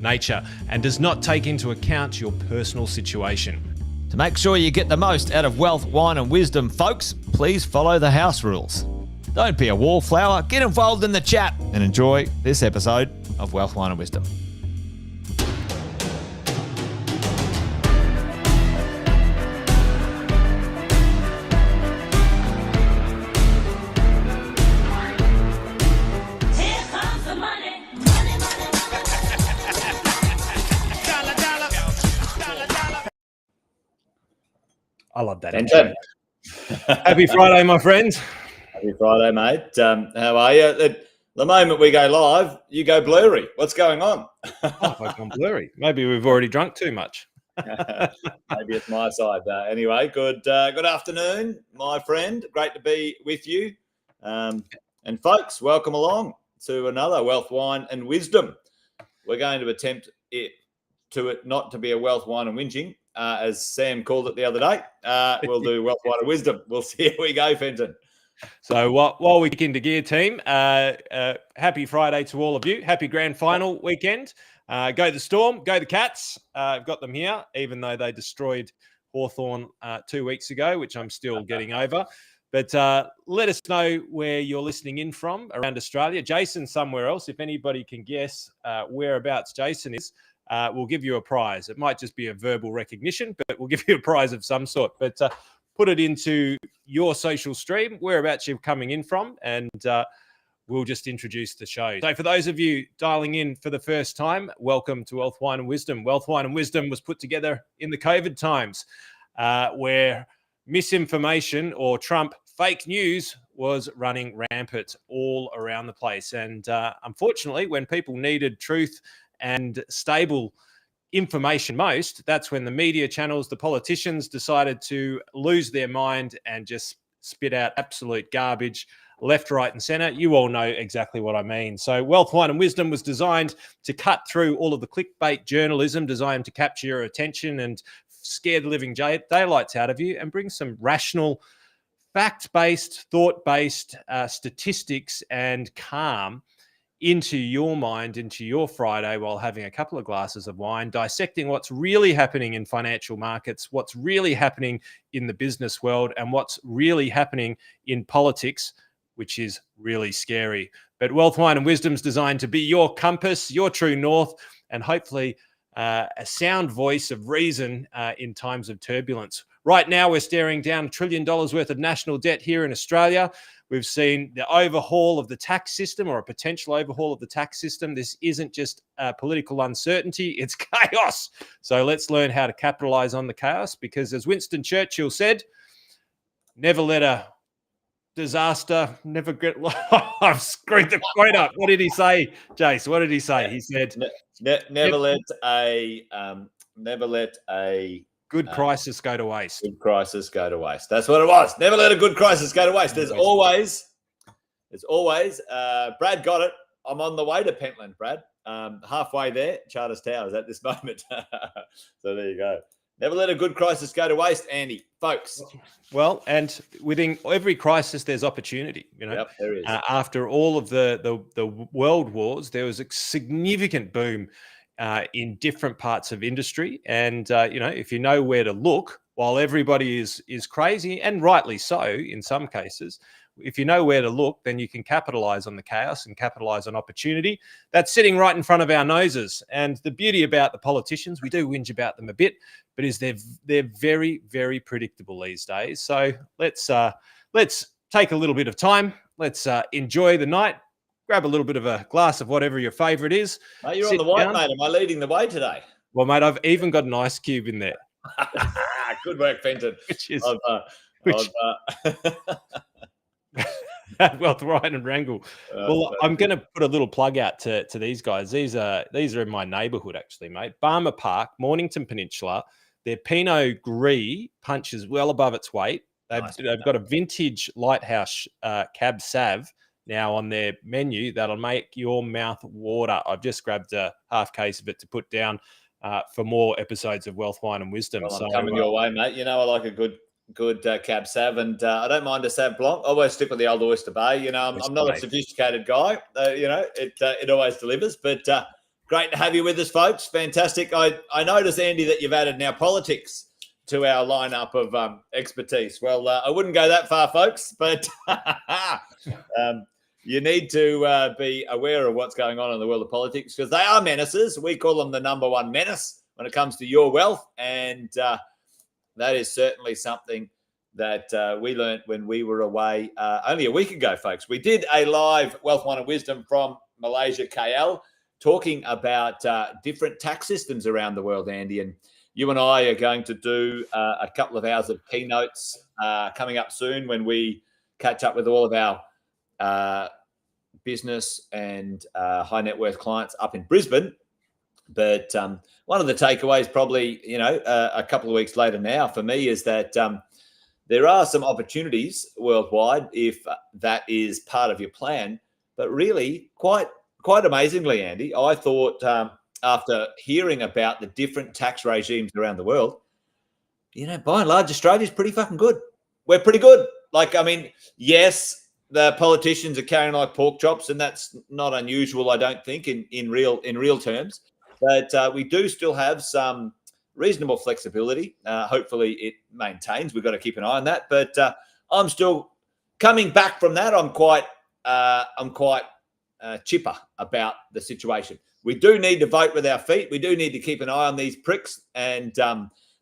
nature and does not take into account your personal situation. To make sure you get the most out of wealth, wine and wisdom, folks, please follow the house rules. Don't be a wallflower, get involved in the chat and enjoy this episode of Wealth, Wine and Wisdom. I love that. Happy Friday, my friends. Happy Friday, mate. How are you? The moment we go live, you go blurry. What's going on? I've gone blurry. Maybe we've already drunk too much. Maybe it's my side. Anyway, good afternoon, my friend. Great to be with you. And folks, welcome along to another Wealth, Wine and Wisdom. We're going to attempt it not to be a wealth, wine and whinging. As Sam called it the other day, we'll do Wealth, Wine and Wisdom. We'll see how we go, Fenton. So while we kick into gear, team, happy Friday to all of you. Happy grand final weekend. Go the Storm, go the Cats. I've got them here, even though they destroyed Hawthorn 2 weeks ago, which I'm still getting over. But let us know where you're listening in from around Australia. Jason's somewhere else. If anybody can guess whereabouts Jason is, we'll give you a prize. It might just be a verbal recognition, but we'll give you a prize of some sort. But put it into your social stream, whereabouts you're coming in from, and we'll just introduce the show. So for those of you dialing in for the first time, welcome to Wealth, Wine and Wisdom. Wealth, Wine and Wisdom was put together in the COVID times where misinformation or Trump fake news was running rampant all around the place. And unfortunately, when people needed truth and stable information most, that's when the media channels, the politicians decided to lose their mind and just spit out absolute garbage left, right and center. You all know exactly what I mean. So Wealth, Wine and Wisdom was designed to cut through all of the clickbait journalism designed to capture your attention and scare the living daylights out of you and bring some rational, fact-based, thought-based statistics and calm into your mind, into your Friday while having a couple of glasses of wine, dissecting what's really happening in financial markets, what's really happening in the business world, and what's really happening in politics, which is really scary. But Wealth, Wine and Wisdom is designed to be your compass, your true north, and hopefully a sound voice of reason in times of turbulence. Right now, we're staring down $1 trillion worth of national debt here in Australia. We've seen the overhaul of the tax system, or a potential overhaul of the tax system. This isn't just political uncertainty, it's chaos. So let's learn how to capitalize on the chaos, because as Winston Churchill said, never let a disaster, never get... I've screwed the quote up. What did he say, Jace? What did he say? He said... Never let a good crisis go to waste. Good crisis go to waste. That's what it was. Never let a good crisis go to waste. There's always, Brad got it. I'm on the way to Pentland, Brad. Halfway there, Charters Towers at this moment. So there you go. Never let a good crisis go to waste, Andy, folks. Well, and within every crisis, there's opportunity. You know, yep, there is. After all of the world wars, there was a significant boom in different parts of industry. And, if you know where to look, while everybody is crazy, and rightly so in some cases, if you know where to look, then you can capitalize on the chaos and capitalize on opportunity that's sitting right in front of our noses. And the beauty about the politicians, we do whinge about them a bit, but is they're very, very predictable these days. So let's take a little bit of time. Let's enjoy the night. Grab a little bit of a glass of whatever your favourite is. Mate, you're on the white, mate. Am I leading the way today? Well, mate, I've even got an ice cube in there. Good work, Fenton. Wealth, Ryan and Wrangle. Well, I'm going to put a little plug out to these guys. These are in my neighbourhood, actually, mate. Barmer Park, Mornington Peninsula. Their Pinot Gris punches well above its weight. They've got a vintage Lighthouse Cab Sav now on their menu that'll make your mouth water. I've just grabbed a half case of it to put down for more episodes of Wealth, Wine and Wisdom. Well, I'm coming your way, mate. You know I like a good Cab Sav, and I don't mind a Sav Blanc. I always stick with the old Oyster Bay. I'm not a sophisticated guy. It always delivers, but Great to have you with us, folks. Fantastic. I noticed, Andy, that you've added now politics to our lineup of expertise. Well, I wouldn't go that far, folks, but you need to be aware of what's going on in the world of politics because they are menaces. We call them the number one menace when it comes to your wealth, and that is certainly something that we learned when we were away only a week ago, folks. We did a live Wealth, Wine and Wisdom from Malaysia, KL, talking about different tax systems around the world, Andy. And you and I are going to do a couple of hours of keynotes coming up soon when we catch up with all of our business and high net worth clients up in Brisbane. But one of the takeaways probably, a couple of weeks later now for me is that there are some opportunities worldwide if that is part of your plan. But really, quite amazingly, Andy, I thought after hearing about the different tax regimes around the world, by and large, Australia's pretty fucking good. We're pretty good. Yes, the politicians are carrying like pork chops, and that's not unusual, I don't think, in real terms. But we do still have some reasonable flexibility. Hopefully, it maintains. We've got to keep an eye on that. But I'm still coming back from that. I'm quite chipper about the situation. We do need to vote with our feet. We do need to keep an eye on these pricks and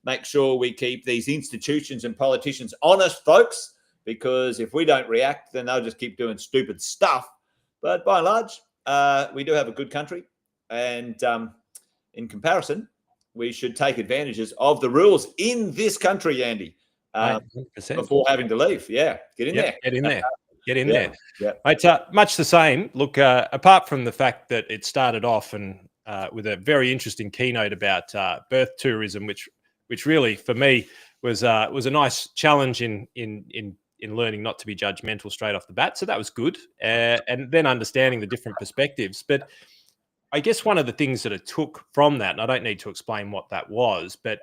make sure we keep these institutions and politicians honest, folks, because if we don't react, then they'll just keep doing stupid stuff. But by and large, we do have a good country. And in comparison, we should take advantages of the rules in this country, Andy, before having to leave. Yeah, get in there. Get in there. Get in there. Yeah. It's much the same. Look, apart from the fact that it started off and with a very interesting keynote about birth tourism, which really for me was a nice challenge in learning not to be judgmental straight off the bat. So that was good, and then understanding the different perspectives. But I guess one of the things that it took from that, and I don't need to explain what that was, but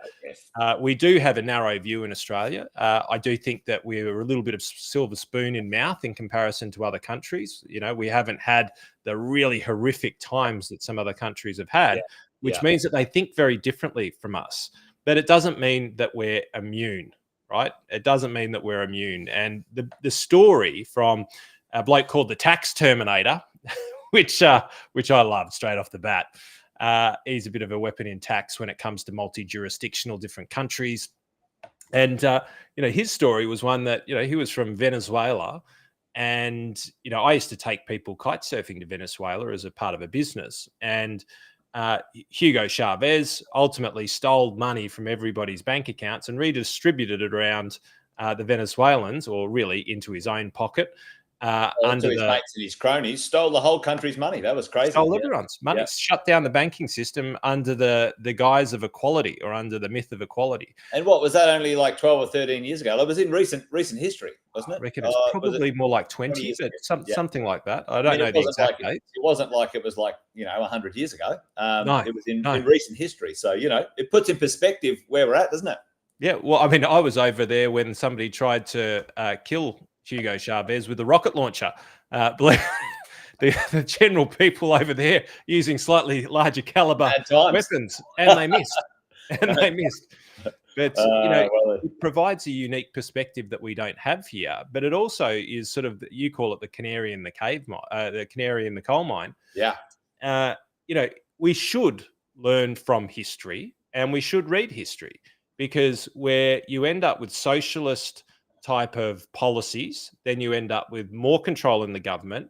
we do have a narrow view in Australia. I do think that we're a little bit of silver spoon in mouth in comparison to other countries. We haven't had the really horrific times that some other countries have had, which means that they think very differently from us. But it doesn't mean that we're immune, right? It doesn't mean that we're immune. And the story from a bloke called the Tax Terminator, which I love straight off the bat. He's a bit of a weapon in tax when it comes to multi-jurisdictional different countries. And, his story was one that, he was from Venezuela. And, I used to take people kite surfing to Venezuela as a part of a business. And Hugo Chavez ultimately stole money from everybody's bank accounts and redistributed it around the Venezuelans, or really into his own pocket. Under his mates and his cronies, stole the whole country's money. That was crazy. Stole everyone's money. Shut down the banking system under the guise of equality, or under the myth of equality. And what was that? Only like 12 or 13 years ago. It was in recent history, wasn't it? I reckon it's probably more like 20, but something like that. I don't know the exact date. It wasn't like it was like 100 years ago. No, it was in recent history. So it puts in perspective where we're at, doesn't it? Yeah. Well, I mean, I was over there when somebody tried to kill Hugo Chavez with a rocket launcher. The general people over there using slightly larger caliber weapons, and they missed. But it provides a unique perspective that we don't have here. But it also is sort of, you call it the canary in the the canary in the coal mine. Yeah. We should learn from history, and we should read history, because where you end up with socialist type of policies, then you end up with more control in the government.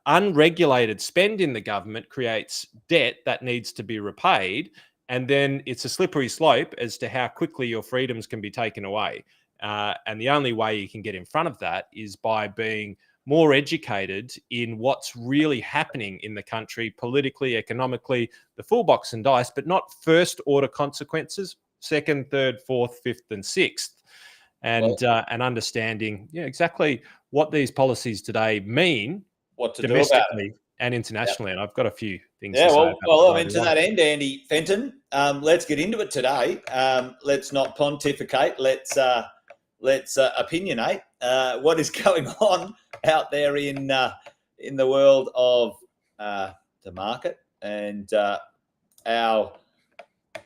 Unregulated spend in the government creates debt that needs to be repaid, and then it's a slippery slope as to how quickly your freedoms can be taken away. And the only way you can get in front of that is by being more educated in what's really happening in the country, politically, economically, the full box and dice, but not first order consequences, second, third, fourth, fifth, and sixth. And understanding exactly what these policies today mean, what to domestically do about it, and internationally. And I've got a few things to say. To that end, Andy Fenton, let's get into it today. Let's not pontificate. Let's opinionate. What is going on out there in the world of the market, and our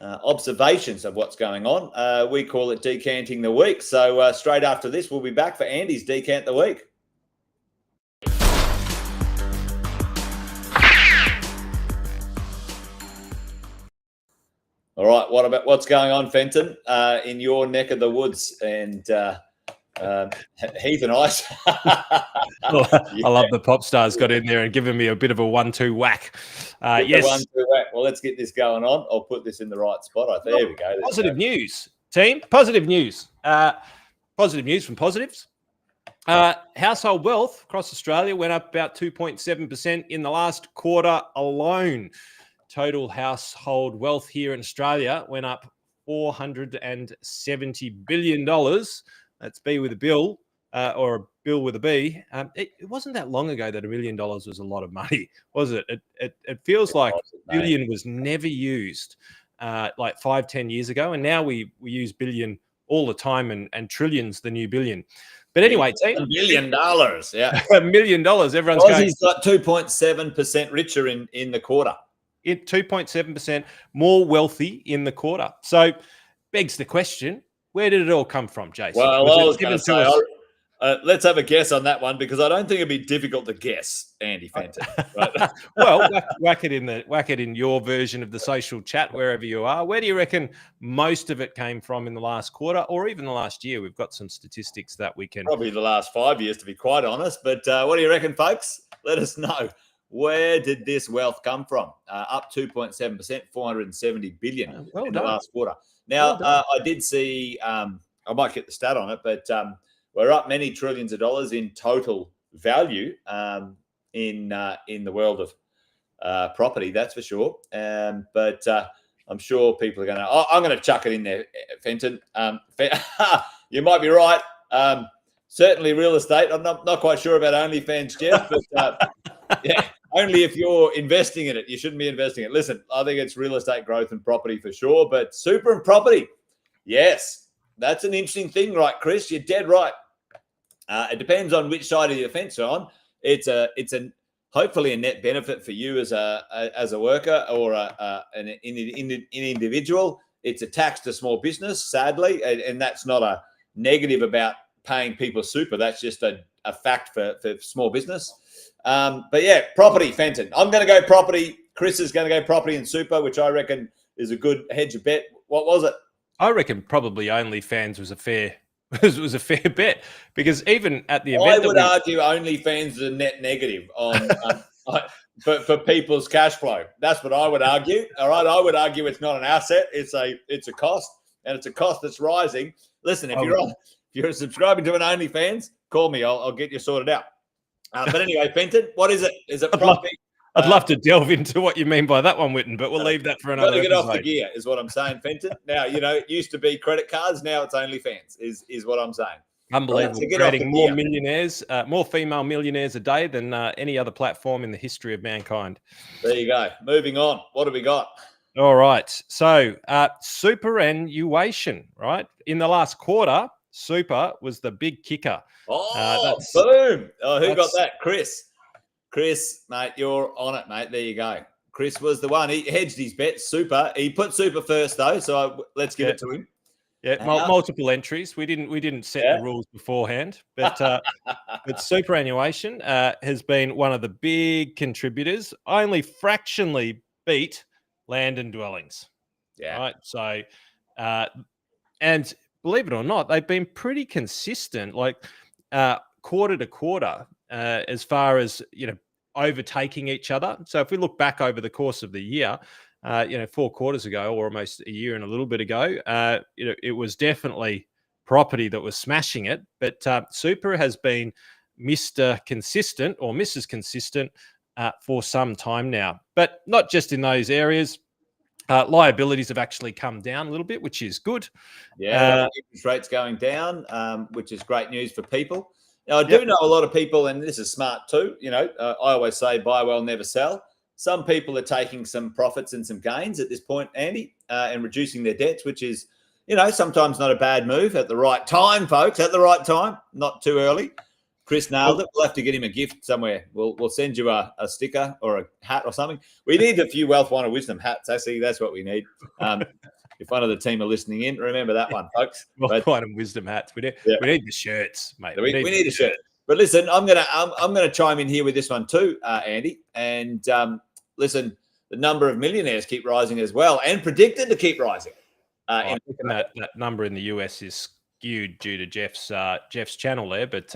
observations of what's going on. We call it Decanting the Week. So straight after this, we'll be back for Andy's Decant the Week. All right, what's going on, Fenton, in your neck of the woods? And Heath and I. Well, I love the pop stars got in there and given me a bit of a 1-2 whack. Yes. 1-2 whack. Well, let's get this going on. I'll put this in the right spot. There we go. Positive news, team. Positive news. Positive news from positives. Household wealth across Australia went up about 2.7% in the last quarter alone. Total household wealth here in Australia went up $470 billion. That's B with a bill, or a bill with a B. It wasn't that long ago that $1 million was a lot of money, was it? It feels like billion was never used like 5-10 years ago, and now we use billion all the time, and trillions the new billion. But anyway, team, $1 million, yeah, $1 million. Everyone's going. He's got 2.7% richer in the quarter. 2.7% more wealthy in the quarter. So begs the question, where did it all come from, Jason? Well, I was going to say, let's have a guess on that one, because I don't think it'd be difficult to guess, Andy Fenton. Right? Well, whack it in your version of the social chat, wherever you are. Where do you reckon most of it came from in the last quarter, or even the last year? We've got some statistics that we can. Probably the last 5 years, to be quite honest. But what do you reckon, folks? Let us know. Where did this wealth come from? Up 2.7%, 470 billion in the last quarter. Now, I did see, I might get the stat on it, but we're up many trillions of dollars in total value in the world of property, that's for sure. But I'm sure people are going to, I'm going to chuck it in there, Fenton. You might be right. Certainly real estate. I'm not quite sure about OnlyFans, Jeff, but yeah. Only if you're investing in it. You shouldn't be investing in it. Listen, I think it's real estate growth and property for sure, but super and property, yes, that's an interesting thing, right, Chris? You're dead right. It depends on which side of the fence you're on. It's hopefully a net benefit for you as a worker or an individual. It's a tax to small business, sadly, and that's not a negative about paying people super. That's just a fact for small business. But yeah, property, Fenton. I'm going to go property. Chris is going to go property and super, which I reckon is a good hedge of bet. What was it? I reckon probably OnlyFans was a fair bet, because even at the event, I would argue OnlyFans is a net negative on for people's cash flow. That's what I would argue. All right, I would argue it's not an asset. It's a cost, and it's a cost that's rising. Listen, if you're subscribing to an OnlyFans, call me. I'll get you sorted out. But anyway, Fenton, what is it? Is it property? I'd love to delve into what you mean by that one, Witten, but we'll leave that for another episode. Got to get off the gear, is what I'm saying, Fenton. Now, it used to be credit cards. Now it's OnlyFans, is what I'm saying. Unbelievable. Right, so creating more millionaires, more female millionaires a day than any other platform in the history of mankind. There you go. Moving on. What have we got? All right. So superannuation, right? In the last quarter, super was the big kicker. Oh, boom. Oh, who got that? Chris. Chris, mate, you're on it, mate. There you go. Chris was the one. He hedged his bet. Super. He put super first, though, so let's give it to him. Yeah, multiple entries. We didn't set the rules beforehand, but superannuation has been one of the big contributors. Only fractionally beat land and dwellings. Yeah. Right. So, and believe it or not, they've been pretty consistent, like quarter to quarter, as far as overtaking each other. So if we look back over the course of the year, 4 quarters ago, or almost a year and a little bit ago, it was definitely property that was smashing it. But super has been Mr. Consistent or Mrs. Consistent for some time now. But not just in those areas. Liabilities have actually come down a little bit, which is good. Yeah, interest rates going down, which is great news for people. Now, I do know a lot of people, and this is smart too. I always say buy well, never sell. Some people are taking some profits and some gains at this point, Andy, and reducing their debts, which is, sometimes not a bad move at the right time, folks, at the right time, not too early. Chris nailed it. We'll have to get him a gift somewhere. We'll send you a sticker or a hat or something. We need a few Wealth, Wine and Wisdom hats. Actually, that's what we need. If one of the team are listening in, remember that one, folks. Wealth, Wine and Wisdom hats. We need the shirts, mate. We need a shirt. But listen, I'm gonna chime in here with this one too, Andy. And listen, the number of millionaires keep rising as well, and predicted to keep rising. I think that number in the US is skewed due to Jeff's channel there, but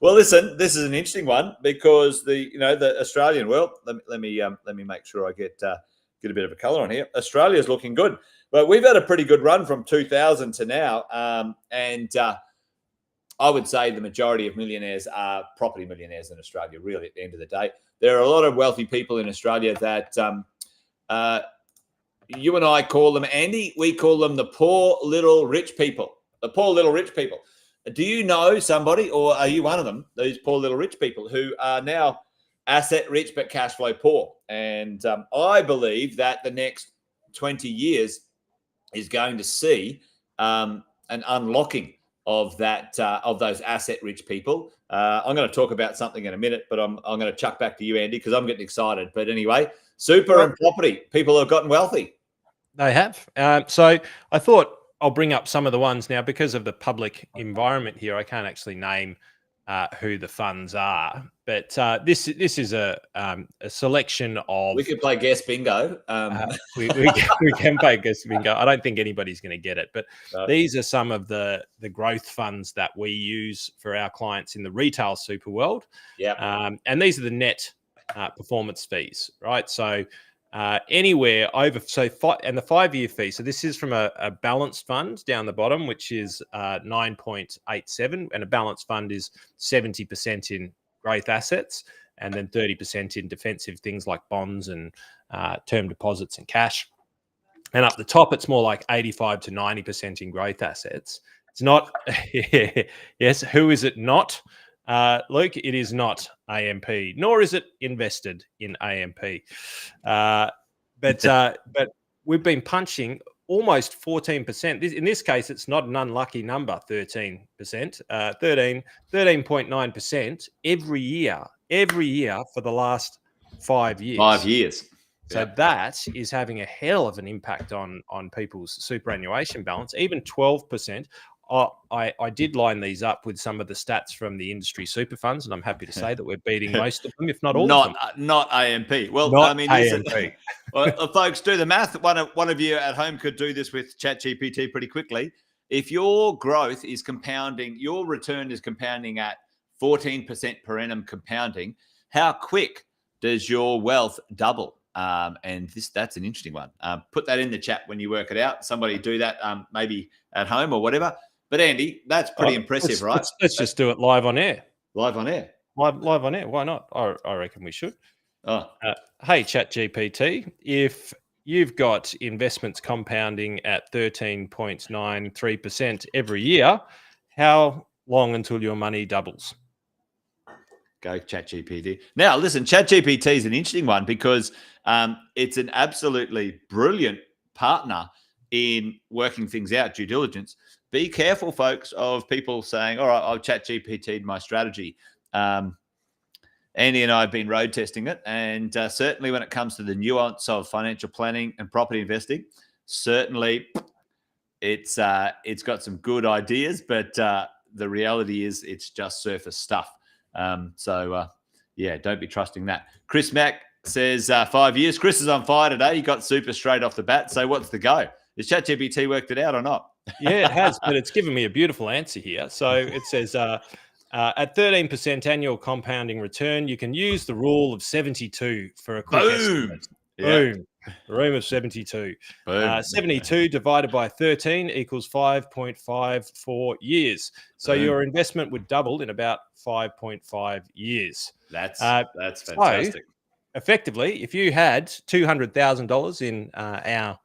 well, listen, this is an interesting one because the Australian world. Let me make sure I get a bit of a colour on here. Australia's looking good, but we've had a pretty good run from 2000 to now, and I would say the majority of millionaires are property millionaires in Australia. Really, at the end of the day, there are a lot of wealthy people in Australia that you and I call them, Andy. We call them the poor little rich people. The poor little rich people. Do you know somebody, or are you one of them? These poor little rich people who are now asset rich but cash flow poor. And I believe that the next 20 years is going to see an unlocking of that of those asset rich people. I'm going to talk about something in a minute, but I'm going to chuck back to you, Andy, because I'm getting excited. But anyway, super and property people have gotten wealthy. They have. So I thought I'll bring up some of the ones now because of the public environment here. I can't actually name who the funds are, but this is a selection of. We could play guess bingo. We can play guess bingo. I don't think anybody's going to get it, but these are some of the growth funds that we use for our clients in the retail super world. Yeah, and these are the net performance fees, right? So. Anywhere over and the 5-year fee. So this is from a balanced fund down the bottom, which is 9.87, and a balanced fund is 70% in growth assets and then 30% in defensive things like bonds and term deposits and cash. And up the top, it's more like 85 to 90% in growth assets. It's not. Yes, who is it not? Luke, it is not AMP, nor is it invested in AMP. But we've been punching almost 14%. In this case, it's not an unlucky number, 13%, 13.9% every year for the last 5 years. 5 years. So that is having a hell of an impact on people's superannuation balance, even 12%. I did line these up with some of the stats from the industry super funds, and I'm happy to say that we're beating most of them, if not all of them. Not AMP. Well, not I mean, AMP. Well, folks, do the math. One of you at home could do this with ChatGPT pretty quickly. If your growth is compounding, your return is compounding at 14% per annum compounding, how quick does your wealth double? And that's an interesting one. Put that in the chat when you work it out. Somebody do that maybe at home or whatever. But Andy, that's pretty impressive, right? Let's just do it live on air. Live on air. Live on air. Why not? I reckon we should. Oh. Hey, ChatGPT, if you've got investments compounding at 13.93% every year, how long until your money doubles? Go ChatGPT. Now, listen, ChatGPT is an interesting one because it's an absolutely brilliant partner in working things out, due diligence. Be careful, folks, of people saying, all right, I'll ChatGPT my strategy. Andy and I have been road testing it. And certainly when it comes to the nuance of financial planning and property investing, certainly it's got some good ideas, but the reality is it's just surface stuff. Don't be trusting that. Chris Mack says 5 years. Chris is on fire today. He got super straight off the bat. So what's the go? Has ChatGPT worked it out or not? Yeah, it has, but it's given me a beautiful answer here. So it says at 13% annual compounding return, you can use the rule of 72 for a quick estimate. Boom. The room of 72. 72 divided by 13 equals 5.54 years. So your investment would double in about 5.5 years. That's fantastic. So, effectively, if you had $200,000 in our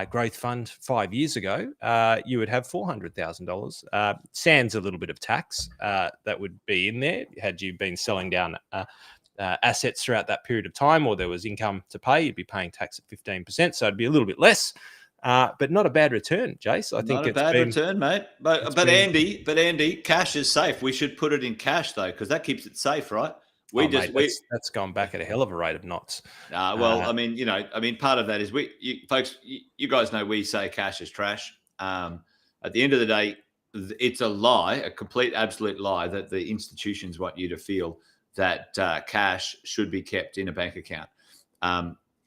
growth fund 5 years ago, you would have $400,000. Sans a little bit of tax that would be in there had you been selling down assets throughout that period of time, or there was income to pay, you'd be paying tax at 15%. So it'd be a little bit less but not a bad return, Jace. I think not a bad return, mate. But Andy, cash is safe. We should put it in cash though, because that keeps it safe, right? That's gone back at a hell of a rate of knots. Well, part of that is folks, you guys know we say cash is trash. At the end of the day, it's a lie, a complete, absolute lie that the institutions want you to feel that cash should be kept in a bank account.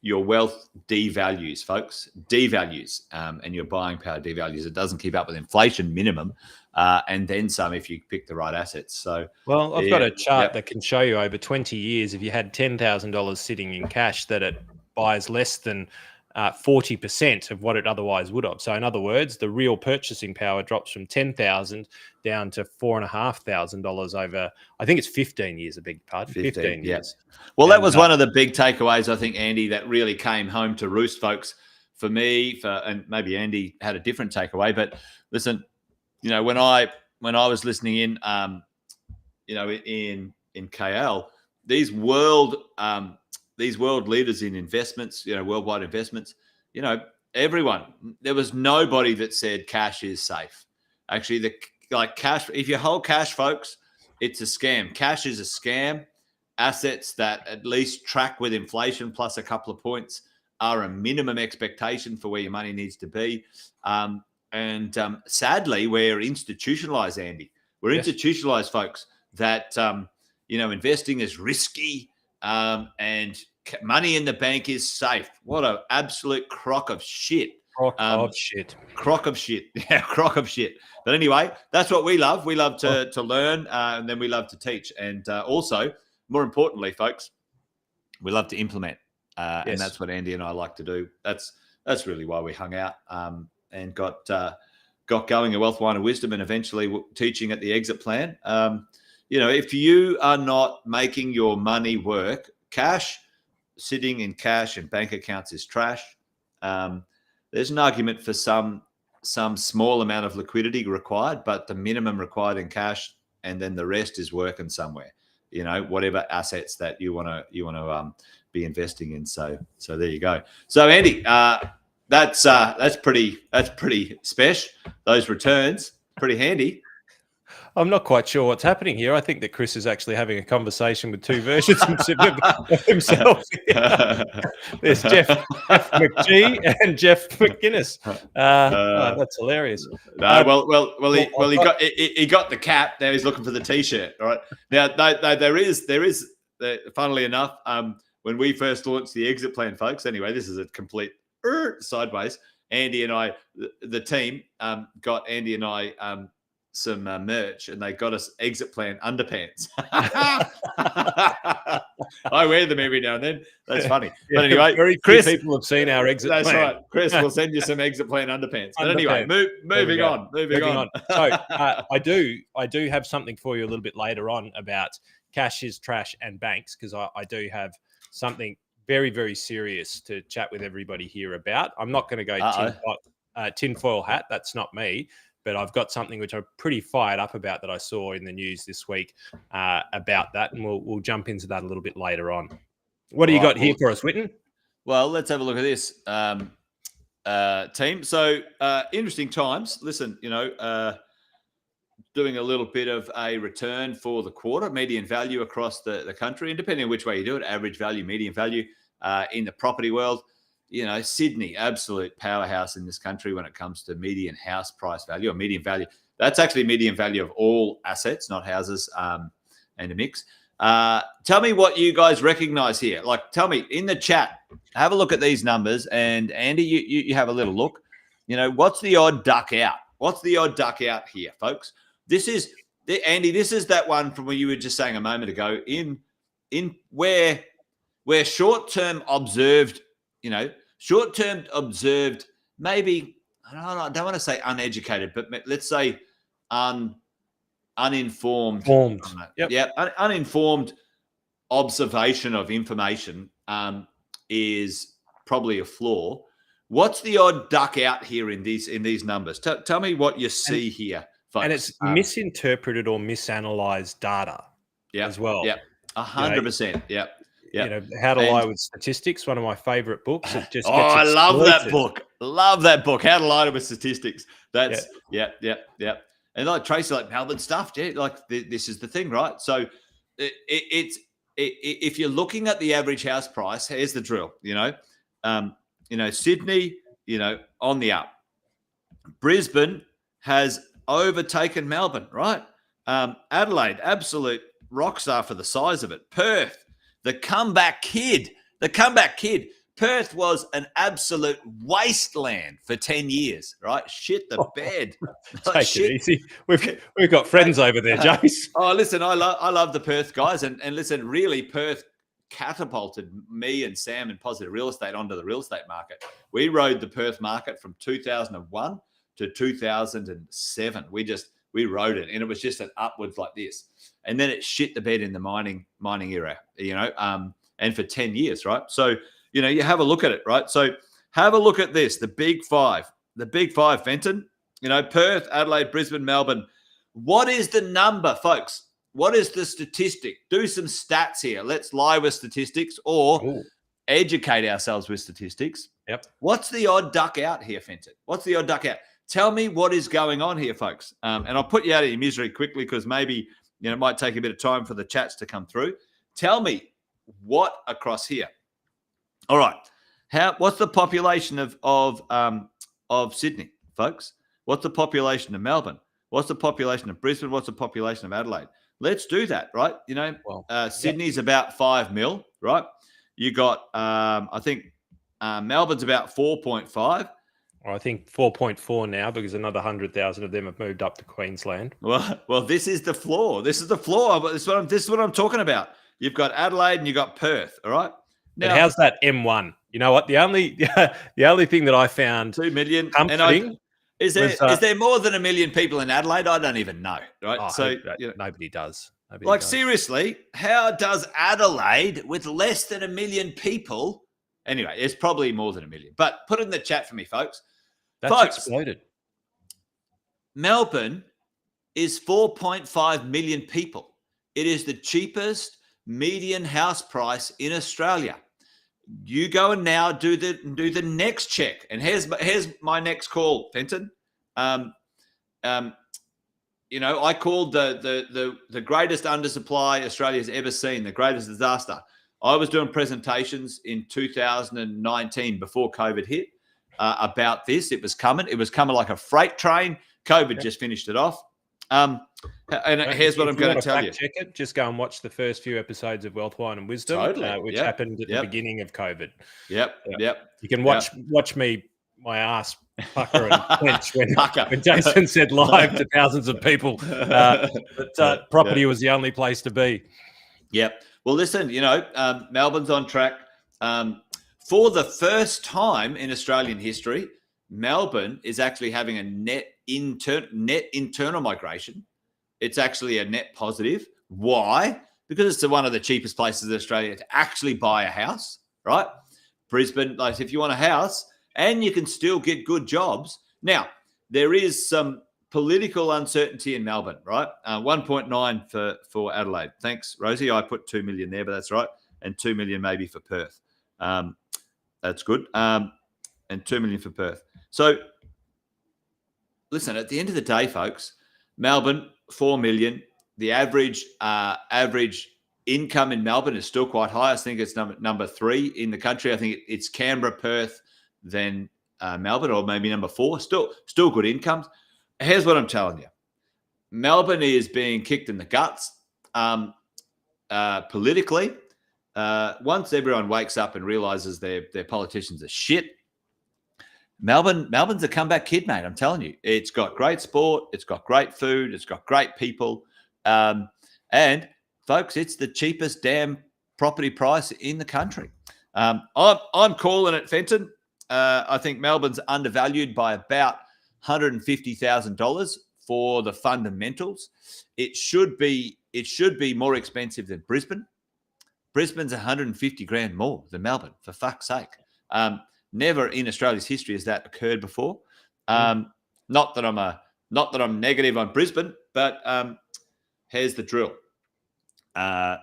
Your wealth devalues, folks, and your buying power devalues. It doesn't keep up with inflation minimum, and then some if you pick the right assets. So, well, I've got a chart that can show you over 20 years, if you had $10,000 sitting in cash, that it buys less than 40% of what it otherwise would have. So in other words, the real purchasing power drops from $10,000 down to $4,500 over, I think it's 15 years, a big part, 15 years. Well, that was one of the big takeaways, I think, Andy, that really came home to roost, folks, for me, and maybe Andy had a different takeaway. But listen, when I was listening in, in KL, these world leaders in investments, worldwide investments, everyone, there was nobody that said cash is safe. Actually, cash, if you hold cash, folks, it's a scam. Cash is a scam. Assets that at least track with inflation plus a couple of points are a minimum expectation for where your money needs to be. Sadly, we're institutionalized, Andy. We're institutionalized, folks, that, investing is risky and money in the bank is safe. What an absolute crock of shit. Crock of shit. Yeah, crock of shit. But anyway, that's what we love. We love to learn, and then we love to teach. And also, more importantly, folks, we love to implement. And that's what Andy and I like to do. That's really why we hung out and got going at Wealth, Wine and Wisdom, and eventually teaching at the Exit Plan. If you are not making your money work, sitting in cash and bank accounts is trash. There's an argument for some small amount of liquidity required, but the minimum required in cash, and then the rest is working somewhere. Whatever assets that you want to be investing in. So there you go. So Andy, that's pretty special. Those returns, pretty handy. I'm not quite sure what's happening here. I think that Chris is actually having a conversation with two versions of himself. There's Jeff McGee and Jeff McGuinness. That's hilarious. He got the cap. Now he's looking for the T-shirt. All right. Now there is funnily enough, when we first launched the Exit Plan, folks. Anyway, this is a complete sideways. Andy and I, the team, got Andy and I some merch, and they got us Exit Plan underpants. I wear them every now and then. That's funny. But anyway, very Chris, few people have seen our Exit Plan. That's right. Chris will send you some Exit Plan underpants. But anyway, moving on. So I do have something for you a little bit later on about cash is trash and banks, because I do have something very, very serious to chat with everybody here about. I'm not going to go tinfoil hat. That's not me. But I've got something which I'm pretty fired up about that I saw in the news this week about that, and we'll jump into that a little bit later on. What do you got here for us, Witten? Well, let's have a look at this, team. So interesting times. Listen, doing a little bit of a return for the quarter, median value across the country, and depending on which way you do it, average value, median value in the property world. Sydney, absolute powerhouse in this country when it comes to median house price value or median value. That's actually median value of all assets, not houses, and a mix. Tell me what you guys recognize here. Tell me in the chat, have a look at these numbers. And Andy, you have a little look. What's the odd duck out? What's the odd duck out here, folks? Andy, this is that one from what you were just saying a moment ago in where short-term observed, maybe, I don't want to say uneducated, but let's say uninformed. Uninformed observation of information is probably a flaw. What's the odd duck out here in these numbers? Tell me what you see here, folks. And it's misinterpreted or misanalyzed data as well. Yeah, 100%. Yeah. How to Lie with Statistics, one of my favorite books. It just I love that book. Love that book, How to Lie with Statistics. That's yeah. And like Tracy, like Melbourne stuff, like this is the thing, right? So if you're looking at the average house price, here's the drill. Sydney, on the up. Brisbane has overtaken Melbourne, right? Adelaide, absolute rock star for the size of it. Perth, the comeback kid. Perth was an absolute wasteland for 10 years, right? Shit the bed. Take it easy. We've got friends over there, Jace. Oh, listen, I love the Perth guys. And listen, really, Perth catapulted me and Sam in Positive Real Estate onto the real estate market. We rode the Perth market from 2001 to 2007. We rode it, and it was just an upwards like this. And then it shit the bed in the mining era, and for 10 years, right? So, you have a look at it, right? So have a look at this, the big five, Fenton, Perth, Adelaide, Brisbane, Melbourne. What is the number, folks? What is the statistic? Do some stats here. Let's lie with statistics or educate ourselves with statistics. Yep. What's the odd duck out here, Fenton? What's the odd duck out? Tell me what is going on here, folks. And I'll put you out of your misery quickly because maybe it might take a bit of time for the chats to come through. Tell me what across here. All right. What's the population of Sydney, folks? What's the population of Melbourne? What's the population of Brisbane? What's the population of Adelaide? Let's do that, right? Sydney's about 5 mil, right? You got, I think Melbourne's about 4.5. I think 4.4 now because another 100,000 of them have moved up to Queensland. Well, this is the floor. This is what I'm talking about. You've got Adelaide and you've got Perth, all right? Now, how's that M1? You know what? The only thing that I found 2 million comforting is there more than 1 million people in Adelaide? I don't even know, right? Nobody does. Seriously, how does Adelaide with less than 1 million people? Anyway, it's probably more than 1 million. But put it in the chat for me, folks. That's exploded. Melbourne is 4.5 million people. It is the cheapest median house price in Australia. You go and now do the next check. And here's my next call, Fenton. I called the greatest undersupply Australia's ever seen, the greatest disaster. I was doing presentations in 2019 before COVID hit about this. It was coming like a freight train. COVID just finished it off. And here's what I'm going to tell you. Check it. Just go and watch the first few episodes of Wealth, Wine and Wisdom, which happened at the beginning of COVID. Yep. You can watch me, my ass pucker and clench when Jason said live to thousands of people that property was the only place to be. Yep. Well, listen, Melbourne's on track. For the first time in Australian history, Melbourne is actually having a net internal migration. It's actually a net positive. Why? Because it's one of the cheapest places in Australia to actually buy a house, right? Brisbane, like if you want a house and you can still get good jobs. Now, there is some political uncertainty in Melbourne, right? 1.9 for Adelaide. Thanks, Rosie. I put 2 million there, but that's right. And 2 million maybe for Perth. That's good. And 2 million for Perth. So, listen, at the end of the day, folks, Melbourne, 4 million. The average income in Melbourne is still quite high. I think it's number 3 in the country. I think it's Canberra, Perth, then Melbourne, or maybe number 4. Still good incomes. Here's what I'm telling you. Melbourne is being kicked in the guts politically. Once everyone wakes up and realizes their politicians are shit, Melbourne's a comeback kid, mate. I'm telling you. It's got great sport. It's got great food. It's got great people. And, folks, it's the cheapest damn property price in the country. I'm calling it, Fenton. I think Melbourne's undervalued by about $150,000 for the fundamentals. It should be more expensive than Brisbane. Brisbane's 150 grand more than Melbourne, for fuck's sake. Never in Australia's history has that occurred before. Not that I'm negative on Brisbane, but here's the drill. The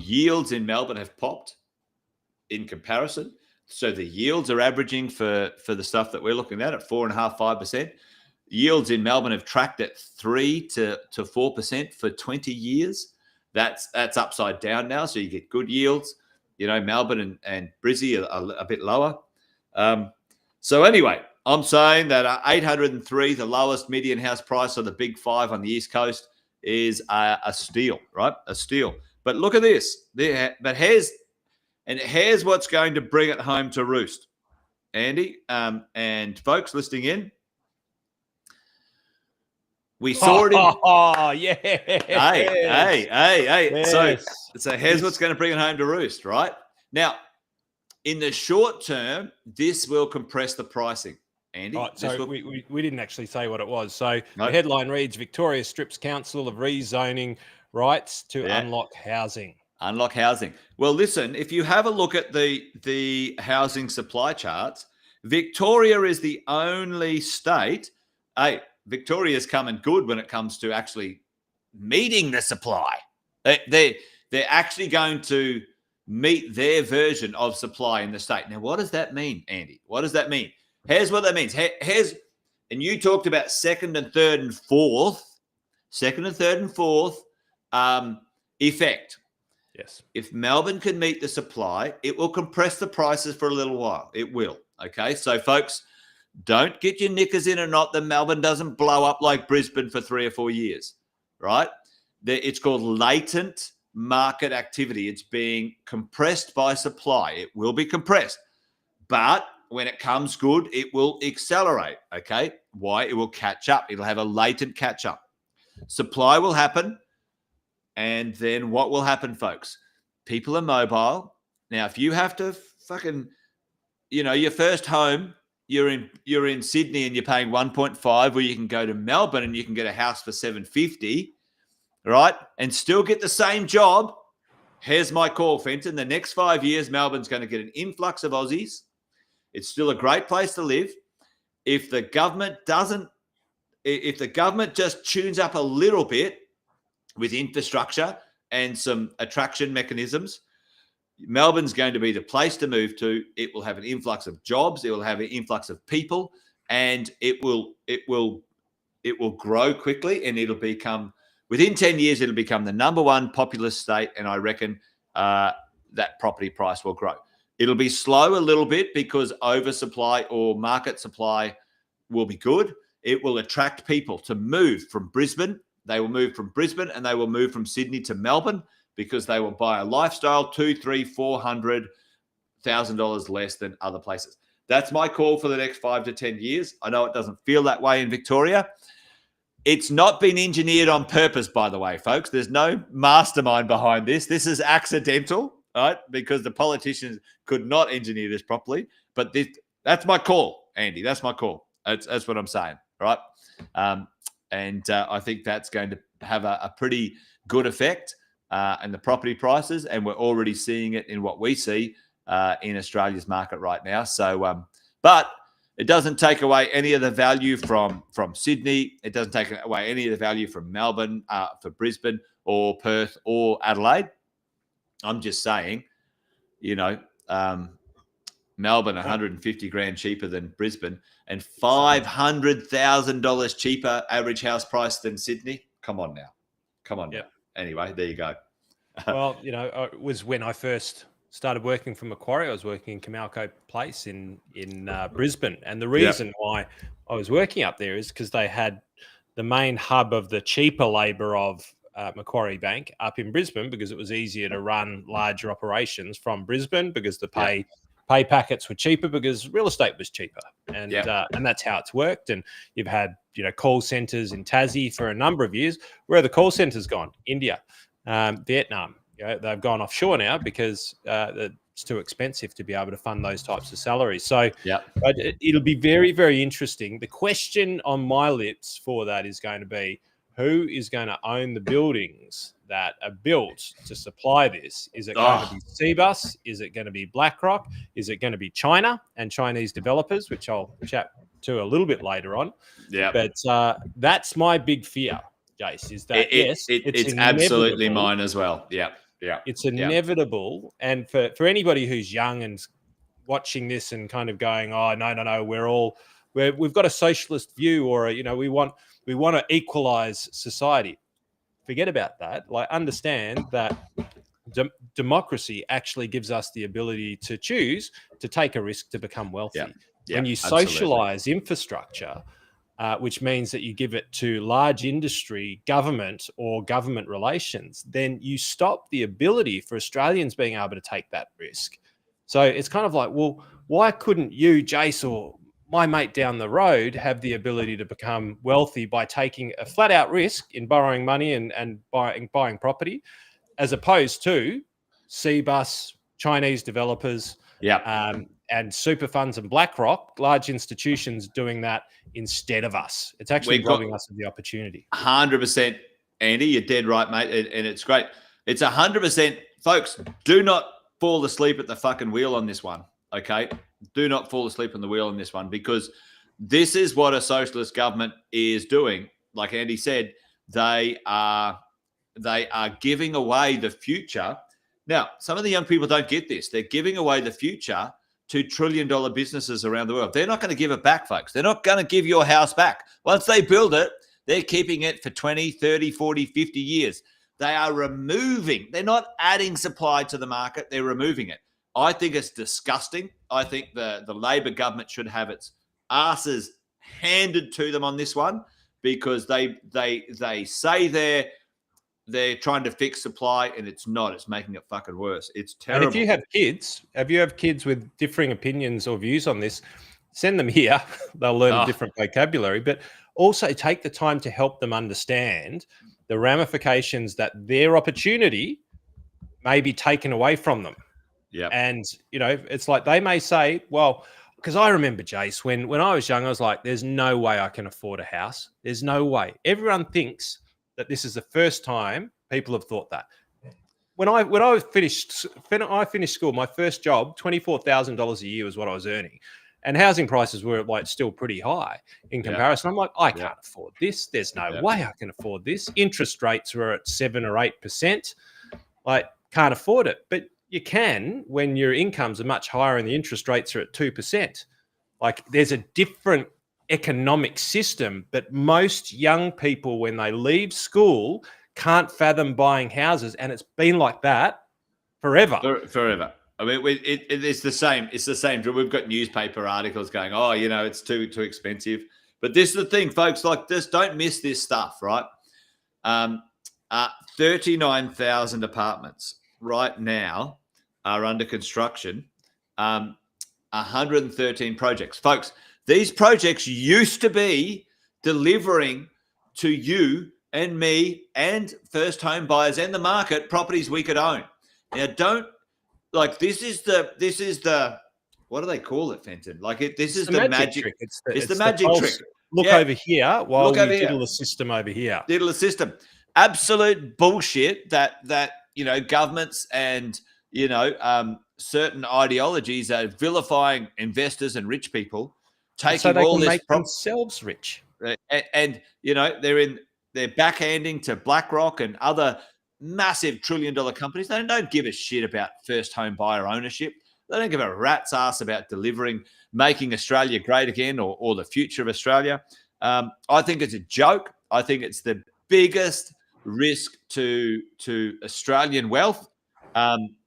yields in Melbourne have popped in comparison. so the yields are averaging for the stuff that we're looking at 4.5%, 5%. Yields in Melbourne have tracked at 3 to 4% for 20 years. That's upside down now, so you get good yields. Melbourne and Brizzy are a bit lower. So anyway, I'm saying that 803, the lowest median house price of the big five on the East Coast, is a steal, right? A steal. But look at this. But here's what's going to bring it home to roost, Andy, and folks listening in. We saw it in. Oh, yeah. Hey. Yes. So here's what's going to bring it home to roost, right? Now, in the short term, this will compress the pricing, Andy. Right, so we didn't actually say what it was. So Nope. The headline reads, Victoria strips council of rezoning rights to unlock housing. Unlock housing. Well, listen, if you have a look at the housing supply charts, Victoria is the only state. Hey, Victoria's coming good when it comes to actually meeting the supply. They're actually going to meet their version of supply in the state. Now, what does that mean, Andy? What does that mean? Here's what that means. And you talked about second and third and fourth effect. Yes. If Melbourne can meet the supply, it will compress the prices for a little while. It will. Okay. So, folks, don't get your knickers in a knot that Melbourne doesn't blow up like Brisbane for 3 or 4 years, right? It's called latent market activity. It's being compressed by supply. It will be compressed. But when it comes good, it will accelerate, okay? Why? It will catch up. It'll have a latent catch up. Supply will happen. And then what will happen, folks? People are mobile. Now, if you have to fucking, your first home, you're in Sydney and you're paying 1.5, where you can go to Melbourne and you can get a house for 750, right? And still get the same job. Here's my call, Fenton. The next 5 years, Melbourne's going to get an influx of Aussies. It's still a great place to live. If the government just tunes up a little bit with infrastructure and some attraction mechanisms, Melbourne's going to be the place to move to. It will have an influx of jobs. It will have an influx of people, and it will grow quickly, and it'll become, within 10 years, it'll become the number one populous state. And I reckon that property price will grow. It'll be slow a little bit because oversupply or market supply will be good. It will attract people to move from Brisbane. They will move from Brisbane and they will move from Sydney to Melbourne, because they will buy a lifestyle $200,000-$400,000 less than other places. That's my call for the next 5 to 10 years. I know it doesn't feel that way in Victoria. It's not been engineered on purpose, by the way, folks. There's no mastermind behind this. This is accidental, right? Because the politicians could not engineer this properly. But that's my call, Andy. That's my call. That's what I'm saying, right? And I think that's going to have a pretty good effect in the property prices, and we're already seeing it in what we see in Australia's market right now. So, but it doesn't take away any of the value from Sydney. It doesn't take away any of the value from Melbourne, for Brisbane or Perth or Adelaide. I'm just saying, Melbourne $150,000 cheaper than Brisbane, and $500,000 cheaper average house price than Sydney. Come on now. Yep. Anyway, there you go. Well, it was when I first started working for Macquarie. I was working in Camalco Place in Brisbane, and the reason why I was working up there is because they had the main hub of the cheaper labour of Macquarie Bank up in Brisbane, because it was easier to run larger operations from Brisbane, because the pay packets were cheaper, because real estate was cheaper, and that's how it's worked. And you've had call centres in Tassie for a number of years. Where are the call centres gone? India, Vietnam. They've gone offshore now because it's too expensive to be able to fund those types of salaries. So it'll be very, very interesting. The question on my lips for that is going to be, who is going to own the buildings that are built to supply this? Is it going to be Cbus? Is it going to be BlackRock? Is it going to be China and Chinese developers, which I'll chat to a little bit later on? Yeah. But that's my big fear, Jace, is that it's absolutely mine as well. Yeah. It's inevitable. And for anybody who's young and watching this and kind of going, oh, no, we've got a socialist view, or, we want to equalize society. Forget about that. Like, understand that democracy actually gives us the ability to choose to take a risk to become wealthy. When you socialize infrastructure, which means that you give it to large industry, government, or government relations, then you stop the ability for Australians being able to take that risk. So it's kind of like, well, why couldn't you, Jace, or my mate down the road have the ability to become wealthy by taking a flat out risk in borrowing money and buying property, as opposed to CBUS, Chinese developers, and super funds and BlackRock, large institutions doing that instead of us? It's actually robbing us of the opportunity. 100%, Andy, you're dead right, mate, and it's great. It's 100%, folks. Do not fall asleep at the fucking wheel on this one, okay? Do not fall asleep on the wheel on this one, because this is what a socialist government is doing. Like Andy said, they are giving away the future. Now, some of the young people don't get this. They're giving away the future to trillion-dollar businesses around the world. They're not going to give it back, folks. They're not going to give your house back. Once they build it, they're keeping it for 20, 30, 40, 50 years. They are removing. They're not adding supply to the market. They're removing it. I think it's disgusting. I think the Labor government should have its asses handed to them on this one, because they say they're trying to fix supply, and it's not. It's making it fucking worse. It's terrible. And if you have kids with differing opinions or views on this, send them here. They'll learn a different vocabulary, but also take the time to help them understand the ramifications that their opportunity may be taken away from them. Yeah. And, it's like they may say, well, because I remember, Jace, when I was young, I was like, there's no way I can afford a house. There's no way. Everyone thinks that this is the first time people have thought that. When I finished school, my first job, $24,000 a year was what I was earning, and housing prices were like still pretty high in comparison. I'm like, I can't afford this. There's no way I can afford this. Interest rates were at 7 or 8%. Like, can't afford it. But you can when your incomes are much higher and the interest rates are at 2%. Like, there's a different economic system, but most young people, when they leave school, can't fathom buying houses, and it's been like that forever. Forever. I mean, it's the same. It's the same. We've got newspaper articles going, oh, it's too expensive. But this is the thing, folks. Like this, don't miss this stuff, right? 39,000 apartments right now are under construction. 113 projects, folks. These projects used to be delivering to you and me and first home buyers and the market properties we could own. Now, this is the what do they call it, Fenton? This is the magic trick. It's the magic trick. Look over here while we diddle the system over here. Diddle the system. Absolute bullshit that governments and certain ideologies are vilifying investors and rich people, taking so they all can this make themselves rich, and they're backhanding to BlackRock and other massive $1 trillion companies. They don't give a shit about first home buyer ownership. They don't give a rat's ass about making Australia great again, or the future of Australia. I think it's a joke. I think it's the biggest risk to Australian wealth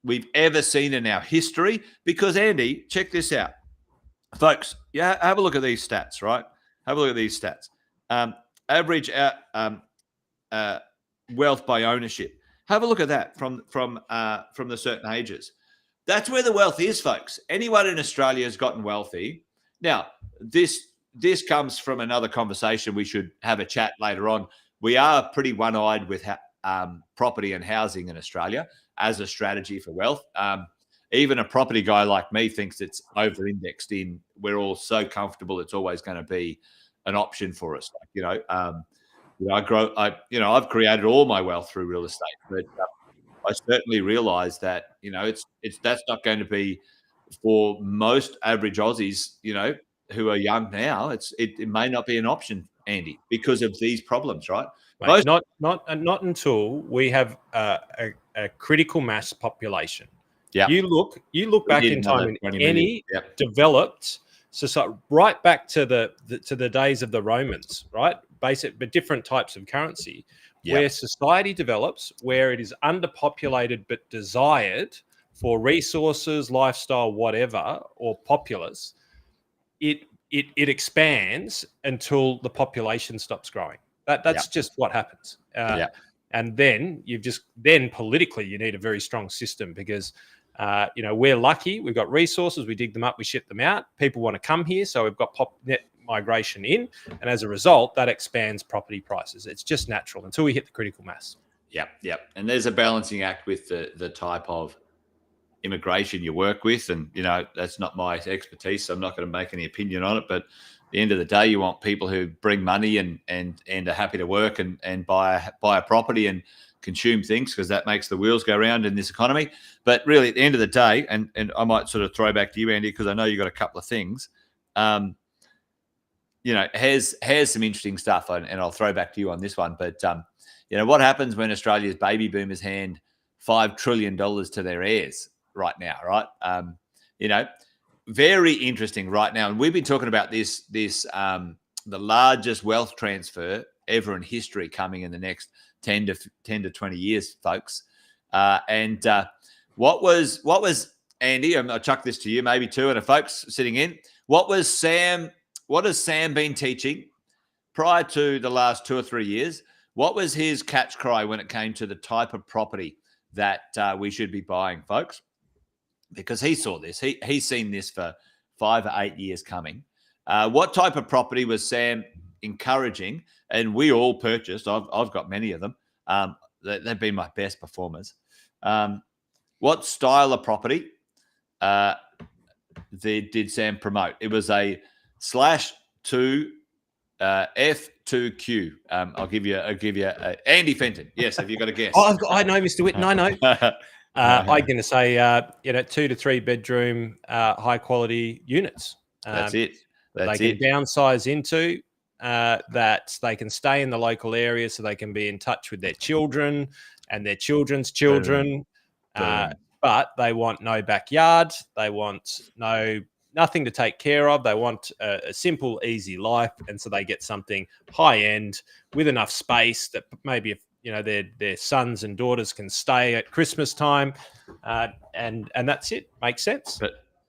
we've ever seen in our history. Because, Andy, check this out. Folks, have a look at these stats, right? Have a look at these stats. Average wealth by ownership. Have a look at that from the certain ages. That's where the wealth is, folks. Anyone in Australia has gotten wealthy. Now, this comes from another conversation. We should have a chat later on. We are pretty one-eyed with property and housing in Australia as a strategy for wealth. Even a property guy like me thinks it's over-indexed in. We're all so comfortable; it's always going to be an option for us. I've created all my wealth through real estate, but I certainly realise that that's not going to be for most average Aussies, who are young now. It may not be an option, Andy, because of these problems, right? Mate, not until we have a critical mass population Yeah. You look back in time in any developed society, right back to the days of the Romans, right? Basic, but different types of currency, where society develops, where it is underpopulated but desired for resources, lifestyle, whatever, or populace. It expands until the population stops growing. That's just what happens. And then then politically you need a very strong system because we're lucky. We've got resources. We dig them up. We ship them out. People want to come here, so we've got net migration in, and as a result, that expands property prices. It's just natural until we hit the critical mass. Yep. And there's a balancing act with the type of immigration you work with, and that's not my expertise, so I'm not going to make any opinion on it. But at the end of the day, you want people who bring money and are happy to work and buy a property and consume things, because that makes the wheels go round in this economy. But really, at the end of the day, and I might sort of throw back to you, Andy, because I know you've got a couple of things. Here's some interesting stuff, and I'll throw back to you on this one. But what happens when Australia's baby boomers hand $5 trillion to their heirs right now, right? Very interesting right now. And we've been talking about this the largest wealth transfer ever in history coming in the next 10 to 20 years, folks. What was Andy, I'll chuck this to you maybe too, and the folks sitting in, what has Sam been teaching prior to the last 2 or 3 years? What was his catch cry when it came to the type of property that we should be buying, folks? Because he saw this. He's seen this for 5 or 8 years coming. What type of property was Sam encouraging? And we all purchased. I've got many of them. They've been my best performers. What style of property did Sam promote? It was a /2 F2Q. I'll give you Andy Fenton. Yes, have you got a guess? I know, Mr. Whitten. I know. I'm going to say 2 to 3 bedroom high quality units. That's it. They can downsize into, that they can stay in the local area, so they can be in touch with their children and their children's children. But they want no backyard. They want nothing to take care of. They want a simple, easy life, and so they get something high end with enough space that maybe their sons and daughters can stay at Christmas time, and that's it. Makes sense.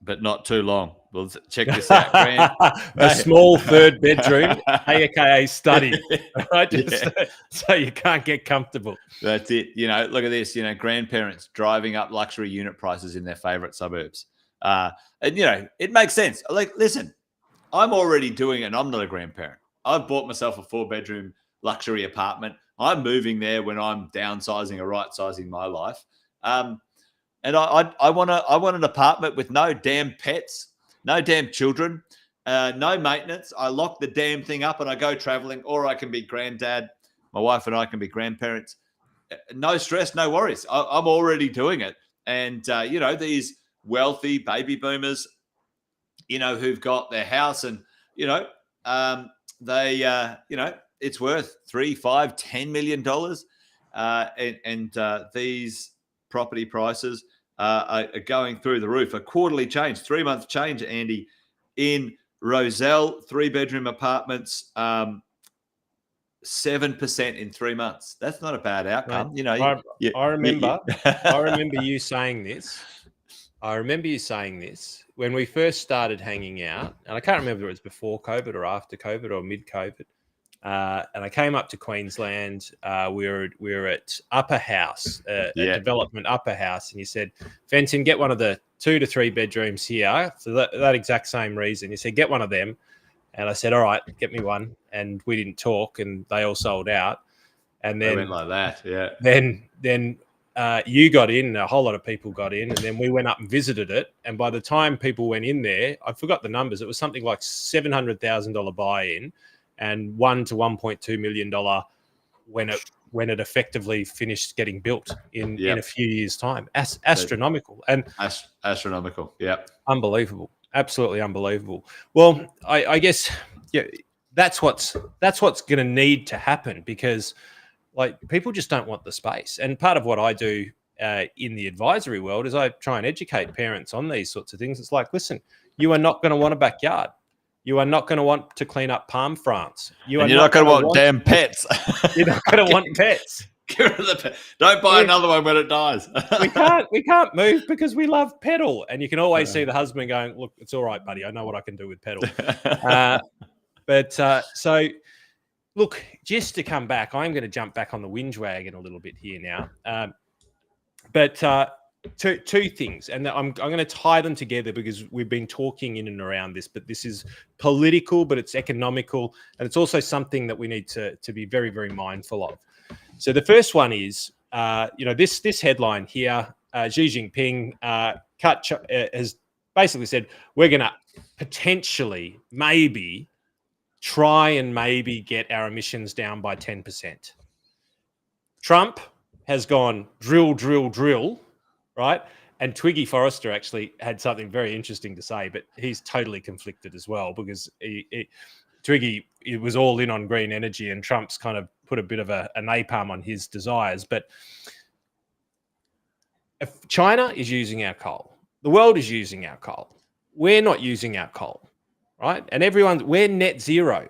But not too long. Well, check this out, Grant. A small 3rd bedroom, aka study, right? So you can't get comfortable. That's it. Look at this. Grandparents driving up luxury unit prices in their favourite suburbs. And it makes sense. Like, listen, I'm already doing it, and I'm not a grandparent. I've bought myself a 4-bedroom luxury apartment. I'm moving there when I'm downsizing or right-sizing my life. And I want an apartment with no damn pets, no damn children, no maintenance. I lock the damn thing up and I go traveling, or I can be granddad. My wife and I can be grandparents. No stress, no worries. I'm already doing it. And, these wealthy baby boomers, who've got their house and, it's worth $3, $5, $10 million. And these property prices are going through the roof. A quarterly change, 3-month change, Andy, in Roselle, 3-bedroom apartments, 7% in 3 months. That's not a bad outcome. Right. I remember you saying this. I remember you saying this when we first started hanging out, and I can't remember if it was before COVID or after COVID or mid-COVID. And I came up to Queensland. We were at Upper House, a development Upper House, and you said, Fenton, get one of the 2 to 3 bedrooms here. So that exact same reason. You said, get one of them. And I said, all right, get me one. And we didn't talk, and they all sold out. And then they went like that, yeah. Then you got in, and a whole lot of people got in, and then we went up and visited it. And by the time people went in there, I forgot the numbers. It was something like $700,000 buy-in and $1 to $1.2 million when it effectively finished getting built in a few years' time. Astronomical. And astronomical, yeah. Unbelievable. Absolutely unbelievable. Well, I guess that's what's going to need to happen, because like people just don't want the space. And part of what I do in the advisory world as I try and educate parents on these sorts of things. It's like, listen, you are not going to want a backyard. You are not going to want to clean up palm fronds. You're not going to want damn pets. You're not going to want pets. Get rid of the pet. Don't buy another one when it dies. we can't move because we love pedal. And you can always see the husband going, look, it's all right, buddy. I know what I can do with pedal. So look, just to come back, I'm going to jump back on the whinge wagon a little bit here now. Two things, and I'm going to tie them together because we've been talking in and around this, but this is political, but it's economical, and it's also something that we need to be very, very mindful of. So the first one is, this headline here, Xi Jinping has basically said, we're going to potentially, maybe, try and maybe get our emissions down by 10%. Trump has gone drill, drill, drill, right? And Twiggy Forrester actually had something very interesting to say, but he's totally conflicted as well because Twiggy was all in on green energy and Trump's kind of put a bit of a napalm on his desires. But if China is using our coal, the world is using our coal. We're not using our coal, right? And we're net zero.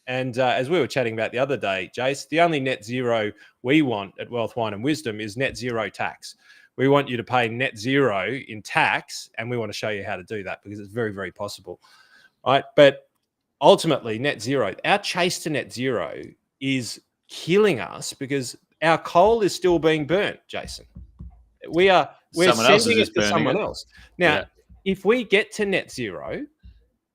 And as we were chatting about the other day, Jace, the only net zero we want at Wealth, Wine and Wisdom is net zero tax. We want you to pay net zero in tax, and we want to show you how to do that because it's very, very possible, right? But ultimately, net zero, our chase to net zero is killing us because our coal is still being burnt, Jason. We're sending it to someone else. Now, if we get to net zero,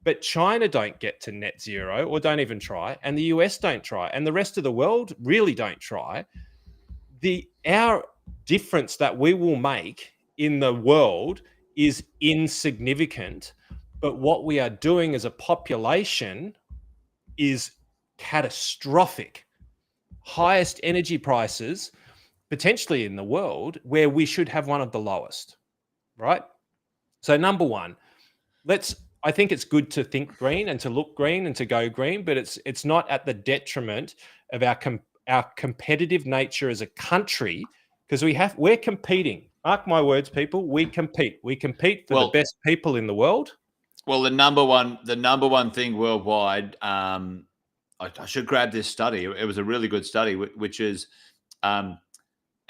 but China don't get to net zero or don't even try, and the US don't try, and the rest of the world really don't try, our difference that we will make in the world is insignificant. But what we are doing as a population is catastrophic. Highest energy prices potentially in the world where we should have one of the lowest, right? So number one, I think it's good to think green and to look green and to go green, but it's not at the detriment of our competitive nature as a country, because we're competing. Mark my words, people. We compete. We compete for the best people in the world. Well, the number one thing worldwide. I should grab this study. It was a really good study, which is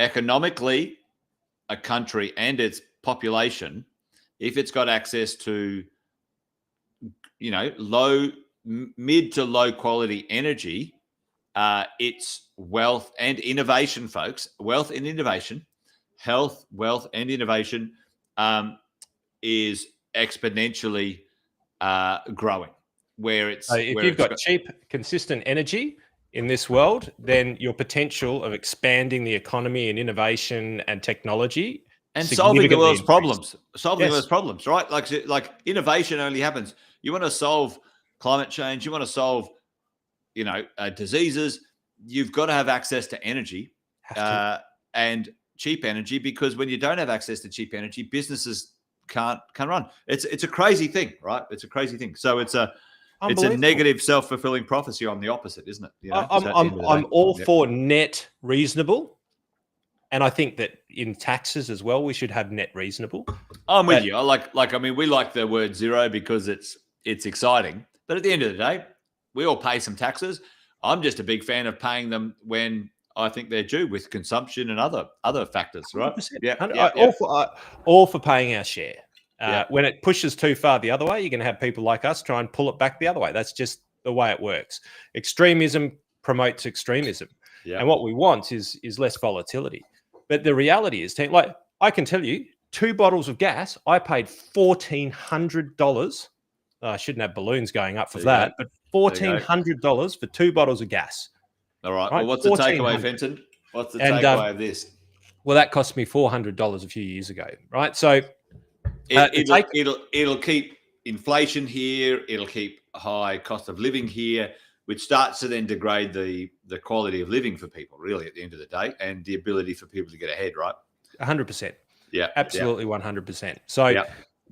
economically a country and its population, if it's got access to mid to low quality energy, it's wealth and innovation, folks. Wealth and innovation, health, wealth and innovation is exponentially growing. If you've got cheap, consistent energy in this world, then your potential of expanding the economy and innovation and technology and solving the world's problems, right? Like innovation only happens. You want to solve climate change, you want to solve, diseases, you've got to have access to energy and cheap energy, because when you don't have access to cheap energy, businesses can't run. It's a crazy thing, right? It's a crazy thing. So it's a negative self-fulfilling prophecy on the opposite, isn't it? I'm all for net reasonable. And I think that in taxes as well, we should have net reasonable. I'm with you. We like the word zero because it's exciting. But at the end of the day, we all pay some taxes. I'm just a big fan of paying them when I think they're due, with consumption and other factors, right? 100%. All for paying our share. When it pushes too far the other way, you're going to have people like us try and pull it back the other way. That's just the way it works. Extremism promotes extremism. Yeah. And what we want is less volatility. But the reality is, like I can tell you, 2 bottles of gas, I paid $1,400. I shouldn't have balloons going up for that, but $1,400 for 2 bottles of gas. All right. Well, what's the takeaway, Fenton? What's the takeaway of this? Well, that cost me $400 a few years ago, right? So it'll keep inflation here. It'll keep high cost of living here, which starts to then degrade the quality of living for people, really, at the end of the day, and the ability for people to get ahead, right? 100%. Yeah. Absolutely 100%. So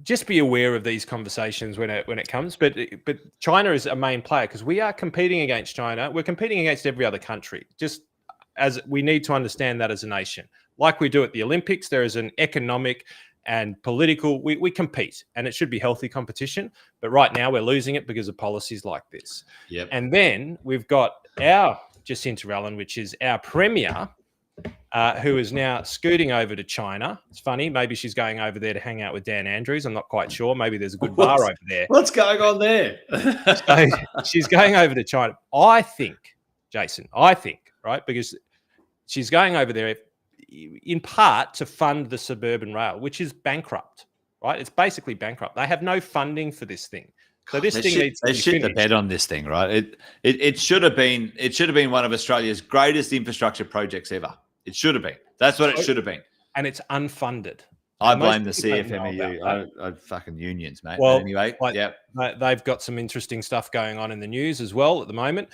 just be aware of these conversations when it comes. But China is a main player because we are competing against China. We're competing against every other country. Just as we need to understand that as a nation. Like we do at the Olympics, there is an economic and political, we compete, and it should be healthy competition. But right now we're losing it because of policies like this. Yep. And then we've got our Jacinta Allen, which is our premier, who is now scooting over to China. It's funny. Maybe she's going over there to hang out with Dan Andrews. I'm not quite sure. Maybe there's a good bar over there. What's going on there? So she's going over to China. I think, Jason, right, because she's going over there in part to fund the suburban rail, which is bankrupt, right? It's basically bankrupt. They have no funding for this thing. So this thing needs to be shit the bed on this thing, right? It should have been one of Australia's greatest infrastructure projects ever. It should have been. That's what it should have been. And it's unfunded. I blame the CFMEU. I fucking unions, mate. Well, but anyway, they've got some interesting stuff going on in the news as well at the moment.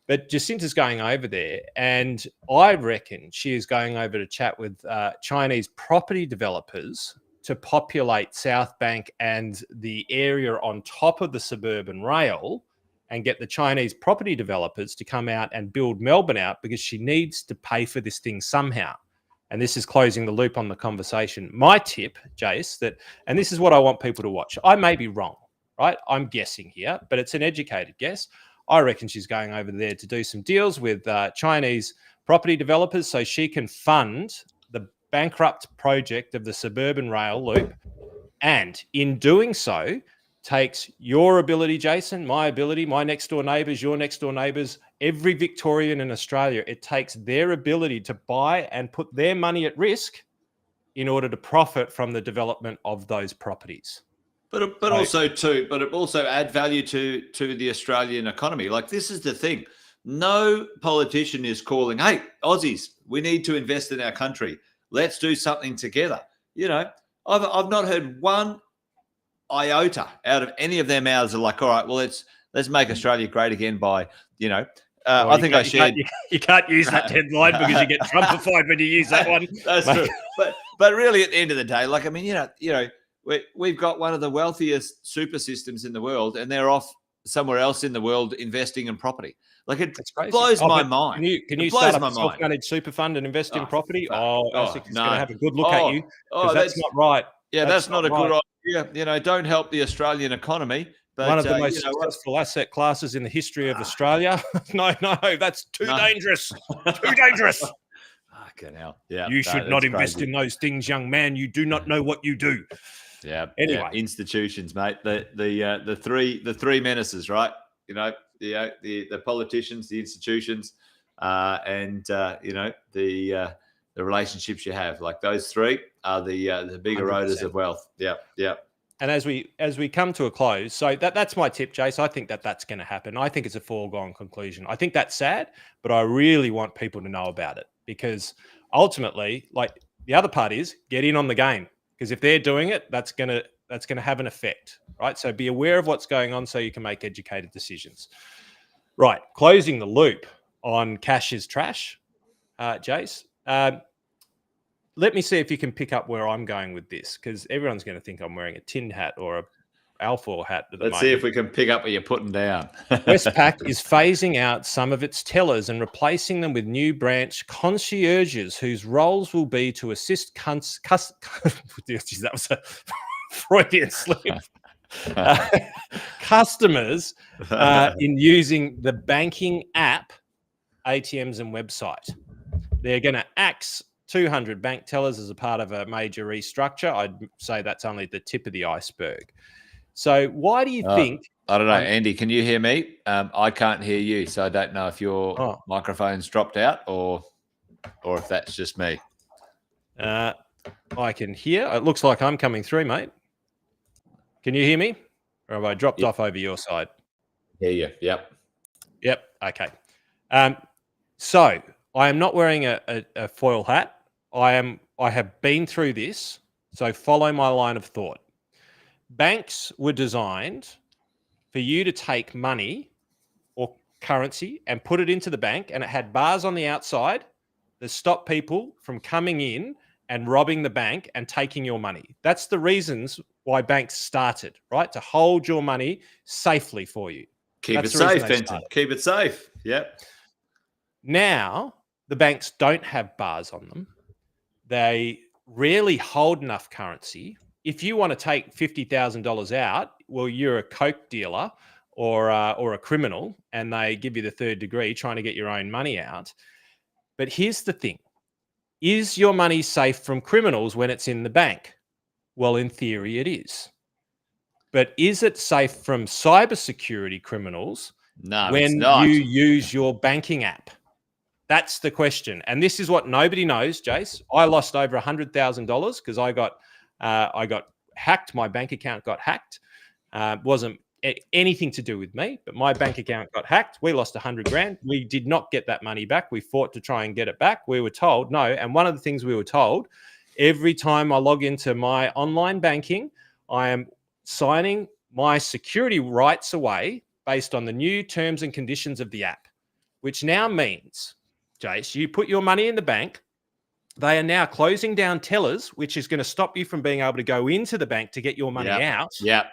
But Jacinta's going over there, and I reckon she is going over to chat with Chinese property developers to populate South Bank and the area on top of the suburban rail, and get the Chinese property developers to come out and build Melbourne out, because she needs to pay for this thing somehow. And this is closing the loop on the conversation. My tip, Jace, and this is what I want people to watch. I may be wrong, right? I'm guessing here, but it's an educated guess. I reckon she's going over there to do some deals with Chinese property developers so she can fund the bankrupt project of the suburban rail loop. And in doing so, takes your ability, Jason, my ability, my next door neighbours, your next door neighbours, every Victorian in Australia. It takes their ability to buy and put their money at risk in order to profit from the development of those properties. But it also add value to the Australian economy. Like, this is the thing. No politician is calling, hey, Aussies, we need to invest in our country. Let's do something together. You know, I've not heard one iota out of any of their mouths are like, all right, well, let's make Australia great again by, you know, I think I shared. You can't use that headline because you get Trumpified when you use that one. That's true. But really, at the end of the day, like, I mean, you know, we've got one of the wealthiest super systems in the world, and they're off somewhere else in the world investing in property. Like, it blows my mind. Can you start up a self-managed super fund and invest in property? ASIC is going to have a good look at you, because that's not right. Yeah, that's not a good idea. You know, don't help the Australian economy. But, one of the most successful asset classes in the history of Australia. No, that's too dangerous. Too dangerous. Fucking hell. Yeah. You should not invest in those things, young man. You do not know what you do. Yeah. Anyway, institutions, mate. The three menaces, right? You know, the politicians, the institutions, and you know, the relationships you have. Like, those three are the big eroders of wealth. Yeah. Yeah. And as we come to a close, so that's my tip, Jace. I think that's going to happen. I think it's a foregone conclusion. I think that's sad, but I really want people to know about it, because ultimately, like, the other part is get in on the game, because if they're doing it, that's going to have an effect, right? So be aware of what's going on so you can make educated decisions. Right, closing the loop on cash is trash, Jace. Let me see if you can pick up where I'm going with this, because everyone's going to think I'm wearing a tin hat or a Alfor hat. Let's see if we can pick up what you're putting down. Westpac is phasing out some of its tellers and replacing them with new branch concierges, whose roles will be to assist that was a Freudian slip. Customers in using the banking app, ATMs and website. They're going to axe 200 bank tellers as a part of a major restructure. I'd say that's only the tip of the iceberg. So why do you think... I don't know, Andy, can you hear me? I can't hear you, so I don't know if your microphone's dropped out or if that's just me. I can hear. It looks like I'm coming through, mate. Can you hear me? Or have I dropped off over your side? Hear you. Yep. Okay. So I am not wearing a foil hat. I have been through this, so follow my line of thought. Banks were designed for you to take money or currency and put it into the bank, and it had bars on the outside that stop people from coming in and robbing the bank and taking your money. That's the reasons why banks started, right? To hold your money safely for you. Keep it safe, Fenton. Keep it safe. Yep. Now, the banks don't have bars on them. They rarely hold enough currency. If you want to take $50,000 out, well, you're a coke dealer or a criminal, and they give you the third degree trying to get your own money out. But here's the thing. Is your money safe from criminals when it's in the bank? Well, in theory, it is. But is it safe from cybersecurity criminals when you use your banking app? That's the question. And this is what nobody knows, Jace. I lost over $100,000 because I got hacked. My bank account got hacked. Wasn't anything to do with me, but my bank account got hacked. We lost 100 grand. We did not get that money back. We fought to try and get it back. We were told no. And one of the things we were told, every time I log into my online banking, I am signing my security rights away based on the new terms and conditions of the app, which now means, Jace, you put your money in the bank. They are now closing down tellers, which is going to stop you from being able to go into the bank to get your money out. Yep.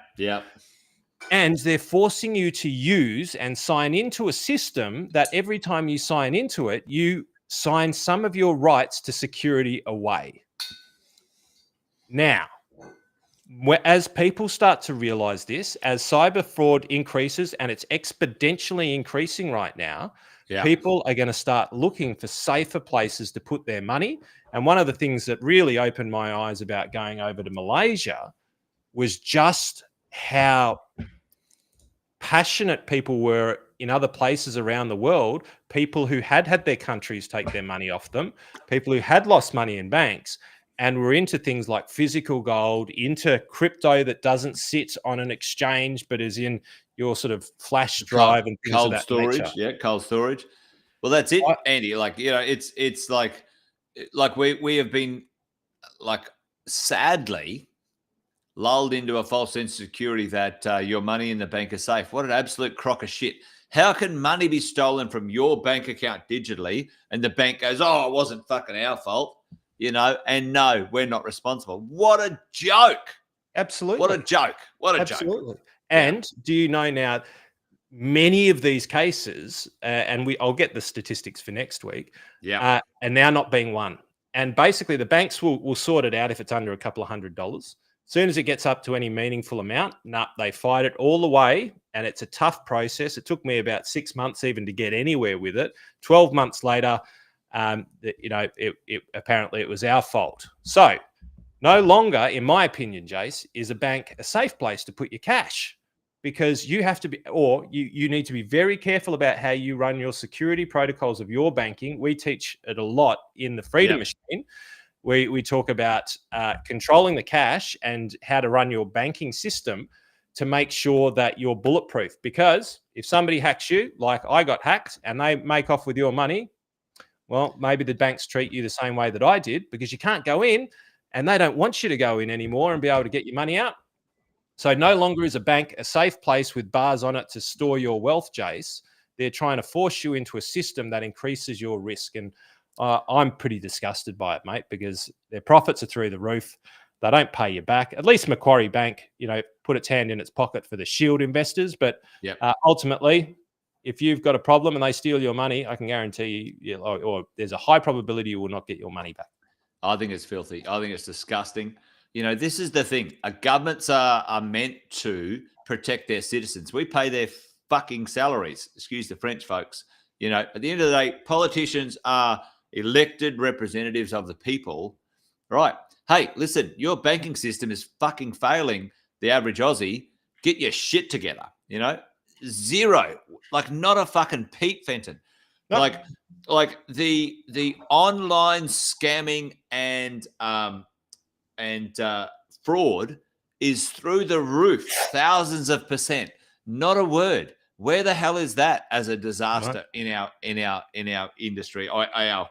And they're forcing you to use and sign into a system that every time you sign into it, you sign some of your rights to security away. Now, as people start to realize this, as cyber fraud increases, and it's exponentially increasing right now, people are going to start looking for safer places to put their money. And one of the things that really opened my eyes about going over to Malaysia was just how passionate people were in other places around the world, people who had their countries take their money off them, people who had lost money in banks, and were into things like physical gold, into crypto that doesn't sit on an exchange but is in your sort of flash drive and things of that storage. nature. Yeah, cold storage. Well, that's it, Andy. Like, you know, it's like we have been, like, sadly lulled into a false sense of security that your money in the bank is safe. What an absolute crock of shit. How can money be stolen from your bank account digitally and the bank goes, oh, it wasn't fucking our fault, you know, and no, we're not responsible? What a joke. Absolutely. What a joke. What a Absolutely. joke. And do you know now, many of these cases, and I'll get the statistics for next week, are now not being won. And basically the banks will sort it out if it's under a couple of $100. As soon as it gets up to any meaningful amount, they fight it all the way, and it's a tough process. It took me about 6 months even to get anywhere with it. 12 months later, apparently it was our fault. So no longer, in my opinion, Jace, is a bank a safe place to put your cash, because you have to be, or you need to be very careful about how you run your security protocols of your banking. We teach it a lot in the Freedom Machine. We talk about controlling the cash and how to run your banking system to make sure that you're bulletproof. Because if somebody hacks you, like I got hacked, and they make off with your money, well, maybe the banks treat you the same way that I did, because you can't go in and they don't want you to go in anymore and be able to get your money out. So no longer is a bank a safe place with bars on it to store your wealth, Jace. They're trying to force you into a system that increases your risk. And I'm pretty disgusted by it, mate, because their profits are through the roof. They don't pay you back. At least Macquarie Bank, put its hand in its pocket for the shield investors. But ultimately, if you've got a problem and they steal your money, I can guarantee you, or there's a high probability you will not get your money back. I think it's filthy. I think it's disgusting. This is the thing. Governments are meant to protect their citizens. We pay their fucking salaries. Excuse the French, folks. At the end of the day, politicians are elected representatives of the people, right? Hey, listen, your banking system is fucking failing the average Aussie. Get your shit together, Zero. Like, not a fucking peep, Fenton. No. Like the online scamming and fraud is through the roof, thousands of %. Not a word. Where the hell is that as a disaster in our industry, our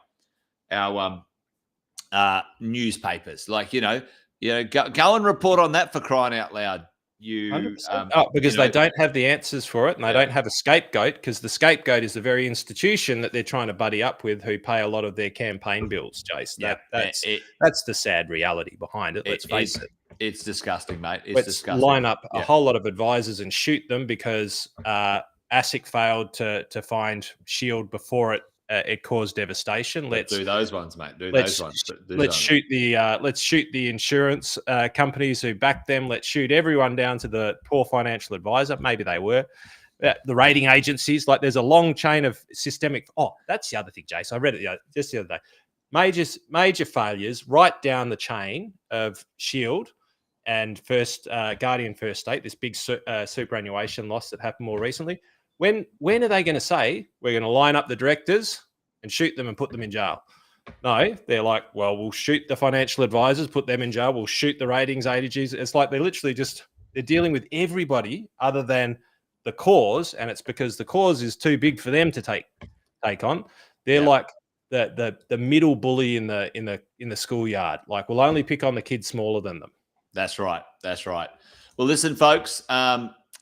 newspapers? Like, go and report on that, for crying out loud. Because they don't have the answers for it, and they don't have a scapegoat, because the scapegoat is the very institution that they're trying to buddy up with, who pay a lot of their campaign bills, Jace. That's the sad reality behind it. Let's face it. It's disgusting, mate. It's disgusting. Line up a whole lot of advisors and shoot them because ASIC failed to find Shield before it it caused devastation. Let's do those ones, mate. Let's shoot the insurance companies who back them. Let's shoot everyone down to the poor financial advisor. Maybe they were. The rating agencies, like there's a long chain of systemic. Oh, that's the other thing, Jace. I read it just the other day. Major failures right down the chain of Shield and Guardian First State. This big superannuation loss that happened more recently. When are they going to say we're going to line up the directors and shoot them and put them in jail? No, they're like, well, we'll shoot the financial advisors, put them in jail. We'll shoot the ratings agencies. It's like they're literally they're dealing with everybody other than the cause, and it's because the cause is too big for them to take on. They're like the middle bully in the schoolyard. Like, we'll only pick on the kids smaller than them. That's right. Well, listen, folks.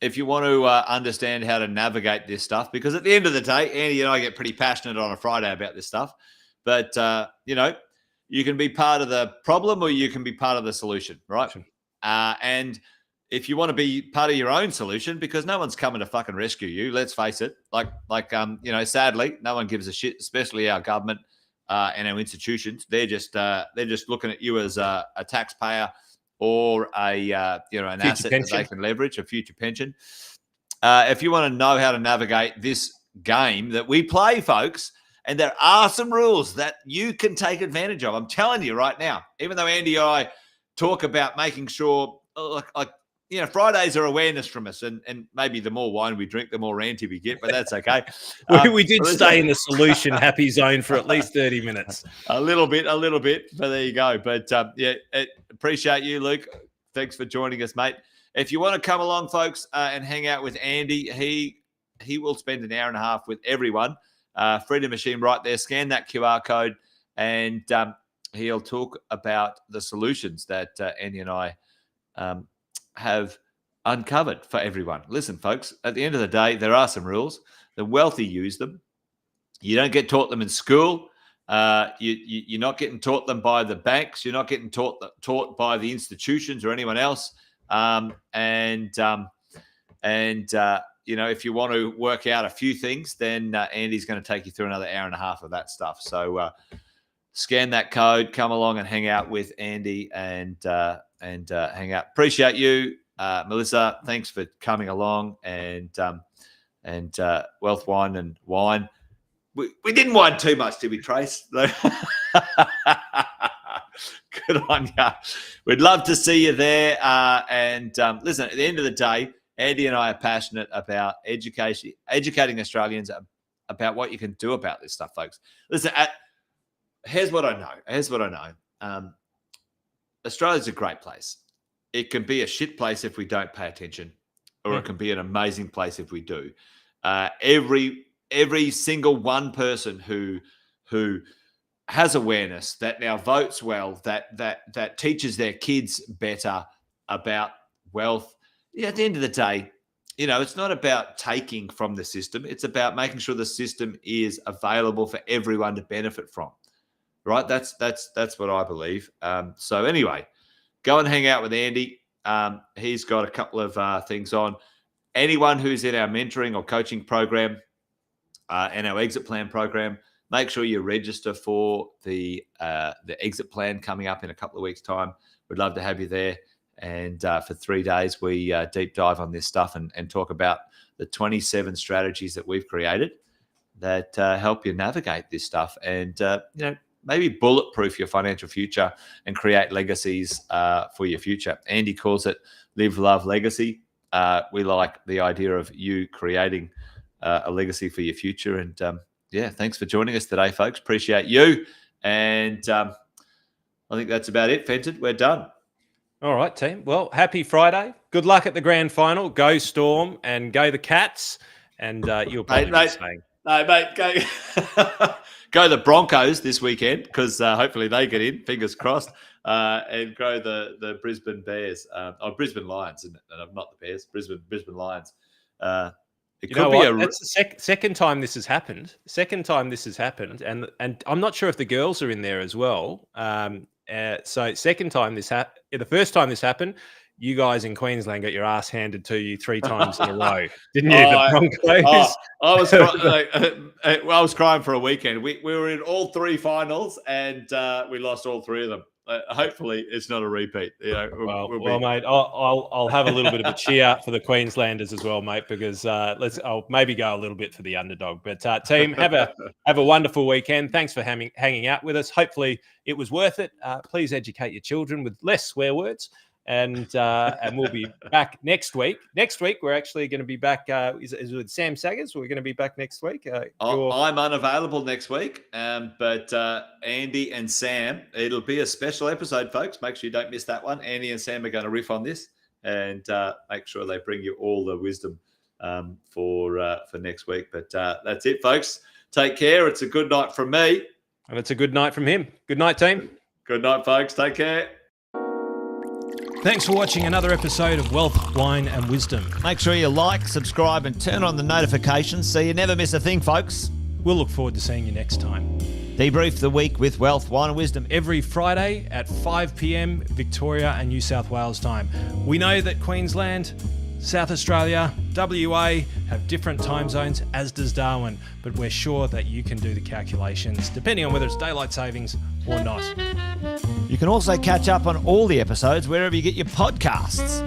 If you want to understand how to navigate this stuff, because at the end of the day, Andy and I get pretty passionate on a Friday about this stuff. But you can be part of the problem or you can be part of the solution, right? And if you want to be part of your own solution, because no one's coming to fucking rescue you, let's face it. Sadly, no one gives a shit, especially our government and our institutions. They're just looking at you as a taxpayer or an asset that they can leverage, a future pension. If you want to know how to navigate this game that we play, folks, and there are some rules that you can take advantage of. I'm telling you right now, even though Andy and I talk about making sure, Fridays are awareness from us, and maybe the more wine we drink, the more ranty we get, but that's okay. We did stay in the solution happy zone for at least 30 minutes. A little bit, but there you go. But appreciate you, Luke. Thanks for joining us, mate. If you want to come along, folks, and hang out with Andy, he will spend an hour and a half with everyone. Freedom Machine right there. Scan that QR code, and he'll talk about the solutions that Andy and I have uncovered for everyone. Listen, folks, at the end of the day, there are some rules. The wealthy use them. You don't get taught them in school. You're not getting taught them by the banks. You're not getting taught by the institutions or anyone else. If you want to work out a few things, then Andy's going to take you through another hour and a half of that stuff. So scan that code, come along and hang out with Andy and hang out. Appreciate you, Melissa. Thanks for coming along and Wealth Wine and Wine. We didn't wine too much, did we, Trace? Good on you. We'd love to see you there. Listen, at the end of the day, Andy and I are passionate about educating Australians about what you can do about this stuff, folks. Listen, here's what I know. Australia's a great place. It can be a shit place if we don't pay attention, or it can be an amazing place if we do. Every single one person who has awareness, that now votes well, that teaches their kids better about wealth. Yeah, at the end of the day, it's not about taking from the system. It's about making sure the system is available for everyone to benefit from. Right? That's what I believe. So anyway, go and hang out with Andy. He's got a couple of things on. Anyone who's in our mentoring or coaching program and our exit plan program, make sure you register for the exit plan coming up in a couple of weeks' time. We'd love to have you there. And for 3 days, we deep dive on this stuff and talk about the 27 strategies that we've created that help you navigate this stuff and, maybe bulletproof your financial future and create legacies for your future. Andy calls it Live, Love, Legacy. We like the idea of you creating a legacy for your future. And, thanks for joining us today, folks. Appreciate you. And I think that's about it, Fenton. We're done. All right, team. Well, happy Friday. Good luck at the grand final. Go Storm and go the Cats. And you'll probably be saying. No, mate, go the Broncos this weekend because hopefully they get in, fingers crossed, and go the Brisbane Bears. Brisbane Lions, isn't it? No, not the Bears, Brisbane Lions. It could be that's the second time this has happened. And I'm not sure if the girls are in there as well. So second time the first time this happened, you guys in Queensland got your ass handed to you 3 times in a row, didn't you? The Broncos. I was crying for a weekend. We were in all 3 finals and we lost all 3 of them. Hopefully, it's not a repeat. Well, mate, I'll have a little bit of a cheer for the Queenslanders as well, mate, because I'll maybe go a little bit for the underdog. But team, have a wonderful weekend. Thanks for hanging out with us. Hopefully, it was worth it. Please educate your children with less swear words. And we'll be back next week. Next week, we're actually going to be back. Is it with Sam Saggers? We're going to be back next week. I'm unavailable next week, but Andy and Sam, it'll be a special episode, folks. Make sure you don't miss that one. Andy and Sam are going to riff on this and make sure they bring you all the wisdom for next week. But that's it, folks. Take care. It's a good night from me. And it's a good night from him. Good night, team. Good night, folks. Take care. Thanks for watching another episode of Wealth, Wine and Wisdom. Make sure you like, subscribe and turn on the notifications so you never miss a thing, folks. We'll look forward to seeing you next time. Debrief the week with Wealth, Wine and Wisdom. Every Friday at 5 p.m. Victoria and New South Wales time. We know that Queensland, South Australia, WA have different time zones, as does Darwin, but we're sure that you can do the calculations depending on whether it's daylight savings or not. You can also catch up on all the episodes wherever you get your podcasts.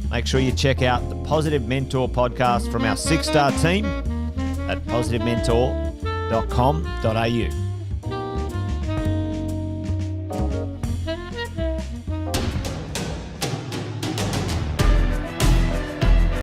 Make sure you check out the Positive Mentor podcast from our 6-star team at positivementor.com.au.